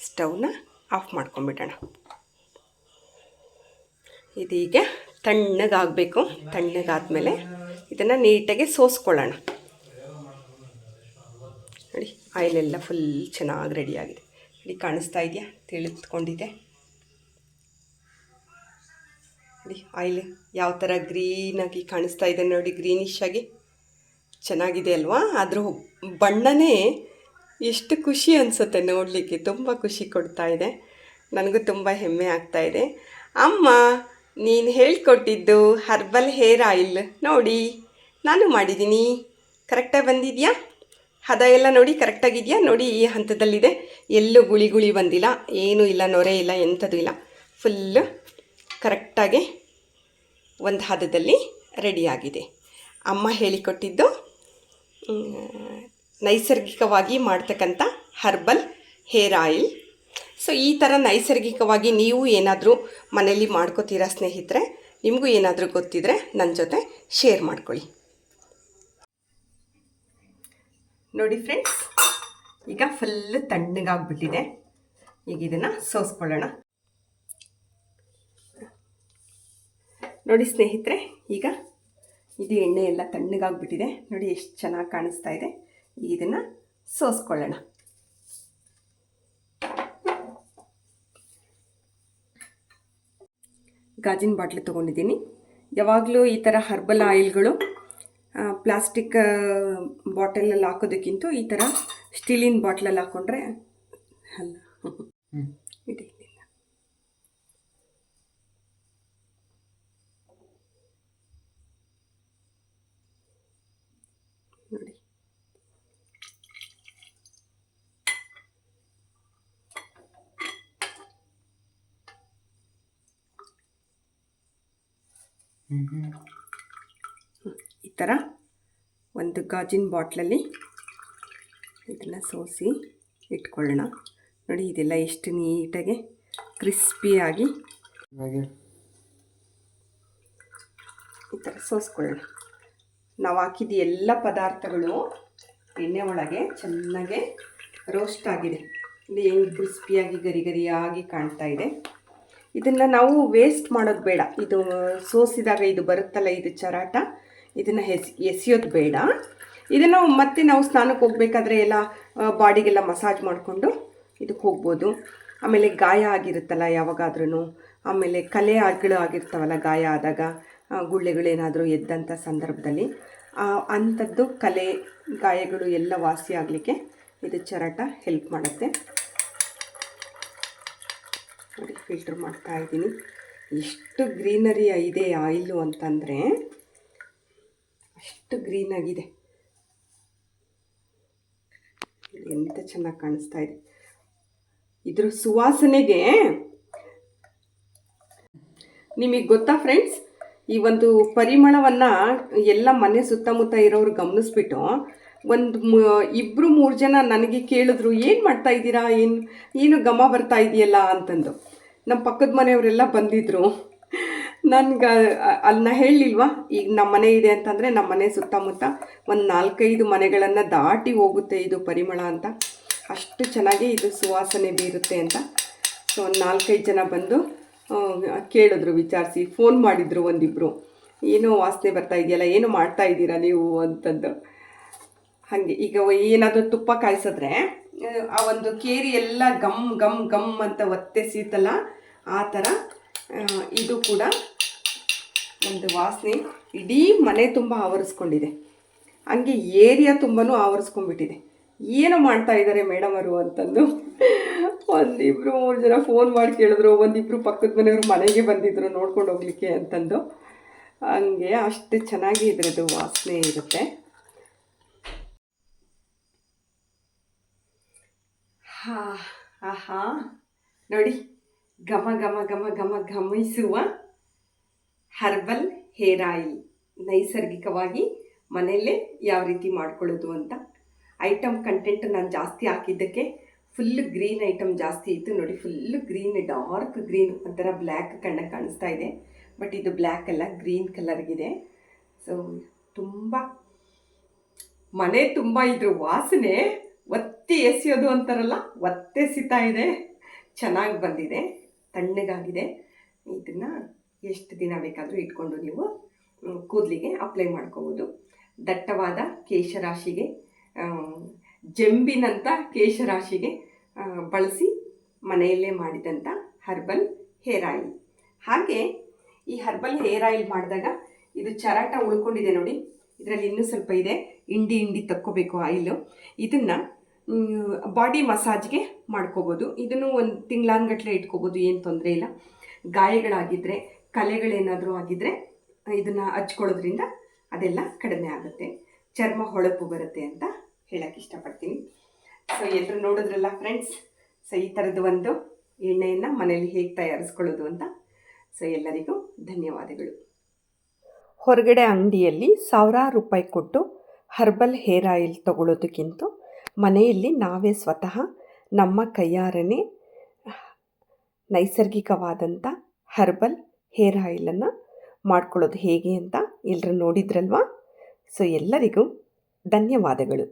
ಸ್ಟವ್ನ ಆಫ್ ಮಾಡ್ಕೊಂಬಿಡೋಣ. ಇದೀಗ ತಣ್ಣಗಾಗಬೇಕು. ತಣ್ಣಗಾದ್ಮೇಲೆ ಇದನ್ನು ನೀಟಾಗಿ ಸೋಸ್ಕೊಳ್ಳೋಣ. ನೋಡಿ ಆಯಿಲೆಲ್ಲ ಫುಲ್ ಚೆನ್ನಾಗಿ ರೆಡಿಯಾಗಿದೆ. ನೋಡಿ ಕಾಣಿಸ್ತಾ ಇದೆಯಾ, ತಿಳಿದುಕೊಂಡಿದೆ ನೋಡಿ. ಆಯಿಲ್ ಯಾವ ಥರ ಗ್ರೀನಾಗಿ ಕಾಣಿಸ್ತಾ ಇದೆ ನೋಡಿ, ಗ್ರೀನಿಶ್ ಆಗಿ ಚೆನ್ನಾಗಿದೆ ಅಲ್ವಾ. ಅದ್ರ ಬಣ್ಣನೇ ಎಷ್ಟು ಖುಷಿ ಅನಿಸುತ್ತೆ ನೋಡಲಿಕ್ಕೆ, ತುಂಬ ಖುಷಿ ಕೊಡ್ತಾ ಇದೆ. ನನಗೂ ತುಂಬ ಹೆಮ್ಮೆ ಆಗ್ತಾ ಇದೆ. ಅಮ್ಮ ನೀನು ಹೇಳ್ಕೊಟ್ಟಿದ್ದು ಹರ್ಬಲ್ ಹೇರ್ ಆಯಿಲ್ ನೋಡಿ ನಾನು ಮಾಡಿದ್ದೀನಿ. ಕರೆಕ್ಟಾಗಿ ಬಂದಿದೆಯಾ? ಹದ ಎಲ್ಲ ನೋಡಿ ಕರೆಕ್ಟಾಗಿದೆಯಾ? ನೋಡಿ ಈ ಹಂತದಲ್ಲಿದೆ, ಎಲ್ಲೂ ಗುಳಿ ಬಂದಿಲ್ಲ, ಏನೂ ಇಲ್ಲ, ನೊರೆ ಇಲ್ಲ, ಎಂಥದ್ದು ಇಲ್ಲ. ಫುಲ್ಲು ಕರೆಕ್ಟಾಗಿ ಒಂದು ಹದದಲ್ಲಿ ರೆಡಿಯಾಗಿದೆ. ಅಮ್ಮ ಹೇಳಿಕೊಟ್ಟಿದ್ದು ನೈಸರ್ಗಿಕವಾಗಿ ಮಾಡ್ತಕ್ಕಂಥ ಹರ್ಬಲ್ ಹೇರ್ ಆಯಿಲ್. ಸೊ ಈ ಥರ ನೈಸರ್ಗಿಕವಾಗಿ ನೀವು ಏನಾದರೂ ಮನೇಲಿ ಮಾಡ್ಕೋತೀರಾ ಸ್ನೇಹಿತರೆ? ನಿಮಗೂ ಏನಾದರೂ ಗೊತ್ತಿದ್ದರೆ ನನ್ನ ಜೊತೆ ಶೇರ್ ಮಾಡ್ಕೊಳ್ಳಿ. ನೋಡಿ ಫ್ರೆಂಡ್ಸ್, ಈಗ ಫುಲ್ ತಣ್ಣಗಾಗ್ಬಿಟ್ಟಿದೆ. ಈಗ ಇದನ್ನು ಸೋಸ್ಕೊಳ್ಳೋಣ. ನೋಡಿ ಸ್ನೇಹಿತರೆ, ಈಗ ಇದು ಎಣ್ಣೆ ಎಲ್ಲ ತಣ್ಣಗಾಗ್ಬಿಟ್ಟಿದೆ. ನೋಡಿ ಎಷ್ಟು ಚೆನ್ನಾಗಿ ಕಾಣಿಸ್ತಾ ಇದೆ. ಈಗ ಇದನ್ನು ಸೋಸ್ಕೊಳ್ಳೋಣ. ಗಾಜಿನ ಬಾಟ್ಲು ತೊಗೊಂಡಿದ್ದೀನಿ. ಯಾವಾಗಲೂ ಈ ಥರ ಹರ್ಬಲ್ ಆಯಿಲ್ಗಳು ಪ್ಲಾಸ್ಟಿಕ್ ಬಾಟಲಲ್ಲಿ ಹಾಕೋದಕ್ಕಿಂತ ಈ ಥರ ಸ್ಟೀಲಿನ ಬಾಟ್ಲಲ್ಲಿ ಹಾಕ್ಕೊಂಡ್ರೆ ಅಲ್ಲ ಇದೆ. ನೋಡಿ ಈ ಥರ ಒಂದು ಗಾಜಿನ ಬಾಟ್ಲಲ್ಲಿ ಇದನ್ನು ಸೋಸಿ ಇಟ್ಕೊಳ್ಳೋಣ. ನೋಡಿ ಇದೆಲ್ಲ ಎಷ್ಟು ನೀಟಾಗಿ ಕ್ರಿಸ್ಪಿಯಾಗಿ ಈ ಥರ ಸೋಸ್ಕೊಳ್ಳೋಣ. ನಾವು ಹಾಕಿದ ಎಲ್ಲ ಪದಾರ್ಥಗಳು ಎಣ್ಣೆ ಒಳಗೆ ಚೆನ್ನಾಗೆ ರೋಸ್ಟ್ ಆಗಿದೆ. ಇಲ್ಲಿ ಹೆಂಗೆ ಕ್ರಿಸ್ಪಿಯಾಗಿ ಗರಿಯಾಗಿ ಕಾಣ್ತಾ ಇದೆ. ಇದನ್ನು ನಾವು ವೇಸ್ಟ್ ಮಾಡೋದು ಬೇಡ. ಇದು ಸೋಸಿದಾಗ ಇದು ಬರುತ್ತಲ್ಲ, ಇದು ಚರಾಟ, ಇದನ್ನು ಎಸೆಯೋದು ಬೇಡ. ಇದನ್ನು ಮತ್ತೆ ನಾವು ಸ್ನಾನಕ್ಕೆ ಹೋಗಬೇಕಾದ್ರೆ ಎಲ್ಲ ಬಾಡಿಗೆಲ್ಲ ಮಸಾಜ್ ಮಾಡಿಕೊಂಡು ಇದಕ್ಕೆ ಹೋಗ್ಬೋದು. ಆಮೇಲೆ ಗಾಯ ಆಗಿರುತ್ತಲ್ಲ ಯಾವಾಗಾದ್ರೂ, ಆಮೇಲೆ ಕಲೆಗಳು ಆಗಿರ್ತಾವಲ್ಲ ಗಾಯ ಆದಾಗ, ಗುಳ್ಳೆಗಳೇನಾದರೂ ಎದ್ದಂಥ ಸಂದರ್ಭದಲ್ಲಿ ಅಂಥದ್ದು ಕಲೆ ಗಾಯಗಳು ಎಲ್ಲ ವಾಸಿ ಆಗಲಿಕ್ಕೆ ಇದು ಚರಾಟ ಹೆಲ್ಪ್ ಮಾಡುತ್ತೆ. ನೋಡಿ ಫಿಲ್ಟ್ರ್ ಮಾಡ್ತಾ ಇದ್ದೀನಿ. ಎಷ್ಟು ಗ್ರೀನರಿ ಇದೆ ಆಯಿಲು ಅಂತಂದರೆ ಅಷ್ಟು ಗ್ರೀನ್ ಆಗಿದೆ, ಎಂತ ಚೆನ್ನಾಗಿ ಕಾಣಿಸ್ತಾ ಇದೆ. ಇದ್ರ ಸುವಾಸನೆಗೆ ನಿಮಗೆ ಗೊತ್ತಾ ಫ್ರೆಂಡ್ಸ್, ಈ ಒಂದು ಪರಿಮಳವನ್ನು ಎಲ್ಲ ಮನೆ ಸುತ್ತಮುತ್ತ ಇರೋರು ಗಮನಿಸ್ಬಿಟ್ಟು ಒಂದು ಇಬ್ಬರು ಮೂರು ಜನ ನನಗೆ ಕೇಳಿದ್ರು, ಏನು ಮಾಡ್ತಾ ಇದ್ದೀರಾ, ಏನು ಘಮ ಬರ್ತಾ ಇದೆಯಲ್ಲ ಅಂತಂದು. ನಮ್ಮ ಪಕ್ಕದ ಮನೆಯವರೆಲ್ಲ ಬಂದಿದ್ದರು. ನನ್ಗೆ ಅದನ್ನ ಹೇಳಲಿಲ್ವಾ, ಈಗ ನಮ್ಮ ಮನೆ ಇದೆ ಅಂತಂದರೆ ನಮ್ಮ ಮನೆ ಸುತ್ತಮುತ್ತ ಒಂದು 4-5 ಮನೆಗಳನ್ನು ದಾಟಿ ಹೋಗುತ್ತೆ ಇದು ಪರಿಮಳ ಅಂತ. ಅಷ್ಟು ಚೆನ್ನಾಗಿ ಇದು ಸುವಾಸನೆ ಬೀರುತ್ತೆ ಅಂತ. ಸೊ ಒಂದು 4-5 ಜನ ಬಂದು ಕೇಳಿದ್ರು, ವಿಚಾರಿಸಿ ಫೋನ್ ಮಾಡಿದರು ಒಂದಿಬ್ಬರು, ಏನೋ ವಾಸನೆ ಬರ್ತಾ ಇದೆಯಲ್ಲ, ಏನು ಮಾಡ್ತಾ ಇದ್ದೀರಾ ನೀವು ಅಂತಂದು. ಹಾಗೆ ಈಗ ಏನಾದರೂ ತುಪ್ಪ ಕಾಯಿಸಿದ್ರೆ ಆ ಒಂದು ಕೇರಿ ಎಲ್ಲ ಗಮ್ ಗಮ್ ಗಮ್ ಅಂತ ಒತ್ತೆಸೀತಲ್ಲ, ಆ ಥರ ಇದು ಕೂಡ ಒಂದು ವಾಸನೆ ಇಡೀ ಮನೆ ತುಂಬ ಆವರಿಸ್ಕೊಂಡಿದೆ. ಹಂಗೆ ಏರಿಯಾ ತುಂಬಾ ಆವರಿಸ್ಕೊಂಡ್ಬಿಟ್ಟಿದೆ. ಏನು ಮಾಡ್ತಾ ಇದ್ದಾರೆ ಮೇಡಮ್ ಅವರು ಅಂತಂದು 1-2-3 ಜನ ಫೋನ್ ಮಾಡಿ ಕೇಳಿದ್ರು. ಒಂದಿಬ್ಬರು ಪಕ್ಕದ ಮನೆಯವರು ಮನೆಗೆ ಬಂದಿದ್ದರು ನೋಡ್ಕೊಂಡು ಹೋಗ್ಲಿಕ್ಕೆ ಅಂತಂದು. ಹಂಗೆ ಅಷ್ಟು ಚೆನ್ನಾಗಿ ಇದ್ರದ್ದು ವಾಸನೆ ಇರುತ್ತೆ. ಆಹಾ ನೋಡಿ, ಘಮ ಘಮ ಘಮ ಘಮ ಘಮಿಸುವ ಹರ್ಬಲ್ ಹೇರ್ ಆಯಿಲ್ ನೈಸರ್ಗಿಕವಾಗಿ ಮನೆಯಲ್ಲೇ ಯಾವ ರೀತಿ ಮಾಡ್ಕೊಳ್ಳೋದು ಅಂತ. ಐಟಮ್ ಕಂಟೆಂಟ್ ನಾನು ಜಾಸ್ತಿ ಹಾಕಿದ್ದಕ್ಕೆ ಫುಲ್ ಗ್ರೀನ್ ಐಟಮ್ ಜಾಸ್ತಿ ಇತ್ತು ನೋಡಿ. ಫುಲ್ಲು ಗ್ರೀನ್, ಡಾರ್ಕ್ ಗ್ರೀನ್, ಒಂಥರ ಬ್ಲ್ಯಾಕ್ ಕಣ್ಣಕ್ಕೆ ಕಾಣಿಸ್ತಾ ಇದೆ. ಬಟ್ ಇದು ಬ್ಲ್ಯಾಕ್ ಅಲ್ಲ, ಗ್ರೀನ್ ಕಲರ್ಗಿದೆ. ಸೊ ತುಂಬ ಮನೆ ತುಂಬ ಇದ್ರ ವಾಸನೆ ಒತ್ತಿ ಎಸೆಯೋದು ಅಂತಾರಲ್ಲ, ಒತ್ತೆಸಿತಾ ಇದೆ. ಚೆನ್ನಾಗಿ ಬಂದಿದೆ, ತಣ್ಣಗಾಗಿದೆ. ಇದನ್ನು ಎಷ್ಟು ದಿನ ಬೇಕಾದರೂ ಇಟ್ಕೊಂಡು ನೀವು ಕೂದಲಿಗೆ ಅಪ್ಲೈ ಮಾಡ್ಕೋಬೋದು. ದಟ್ಟವಾದ ಕೇಶರಾಶಿಗೆ, ಜಂಬಿನಂಥ ಕೇಶರಾಶಿಗೆ ಬಳಸಿ ಮನೆಯಲ್ಲೇ ಮಾಡಿದಂಥ ಹರ್ಬಲ್ ಹೇರ್ ಆಯಿಲ್. ಹಾಗೆ ಈ ಹರ್ಬಲ್ ಹೇರ್ ಆಯಿಲ್ ಮಾಡಿದಾಗ ಇದು ಚರಾಟ ಉಳ್ಕೊಂಡಿದೆ ನೋಡಿ, ಇದರಲ್ಲಿ ಇನ್ನೂ ಸ್ವಲ್ಪ ಇದೆ, ಹಿಂಡಿ ತಕ್ಕೋಬೇಕು ಆಯಿಲು. ಇದನ್ನು ಬಾಡಿ ಮಸಾಜ್ಗೆ ಮಾಡ್ಕೋಬೋದು. ಇದನ್ನು ಒಂದು ತಿಂಗಳಾನ್ಗಟ್ಲೆ ಇಟ್ಕೋಬೋದು, ಏನು ತೊಂದರೆ ಇಲ್ಲ. ಗಾಯಗಳಾಗಿದ್ದರೆ, ಕಲೆಗಳೇನಾದರೂ ಆಗಿದ್ದರೆ ಇದನ್ನು ಹಚ್ಕೊಳ್ಳೋದ್ರಿಂದ ಅದೆಲ್ಲ ಕಡಿಮೆ ಆಗುತ್ತೆ, ಚರ್ಮ ಹೊಳಪು ಬರುತ್ತೆ ಅಂತ ಹೇಳಕ್ಕೆ ಇಷ್ಟಪಡ್ತೀನಿ. ಸೊ ಎಲ್ಲರೂ ನೋಡಿದ್ರಲ್ಲ ಫ್ರೆಂಡ್ಸ್, ಸೊ ಈ ಥರದ್ದು ಒಂದು ಎಣ್ಣೆಯನ್ನು ಮನೇಲಿ ಹೇಗೆ ತಯಾರಿಸ್ಕೊಳ್ಳೋದು ಅಂತ. ಸೊ ಎಲ್ಲರಿಗೂ ಧನ್ಯವಾದಗಳು. ಹೊರಗಡೆ ಅಂಗಡಿಯಲ್ಲಿ ಸಾವಿರಾರು ರೂಪಾಯಿ ಕೊಟ್ಟು ಹರ್ಬಲ್ ಹೇರ್ ಆಯಿಲ್ ತಗೊಳ್ಳೋದಕ್ಕಿಂತ ಮನೆಯಲ್ಲಿ ನಾವೇ ಸ್ವತಃ ನಮ್ಮ ಕೈಯಾರನೇ ನೈಸರ್ಗಿಕವಾದಂಥ ಹರ್ಬಲ್ ಹೇರ್ ಆಯಿಲನ್ನು ಮಾಡ್ಕೊಳ್ಳೋದು ಹೇಗೆ ಅಂತ ಎಲ್ಲರೂ ನೋಡಿದ್ರಲ್ವಾ. ಸೊ ಎಲ್ಲರಿಗೂ ಧನ್ಯವಾದಗಳು.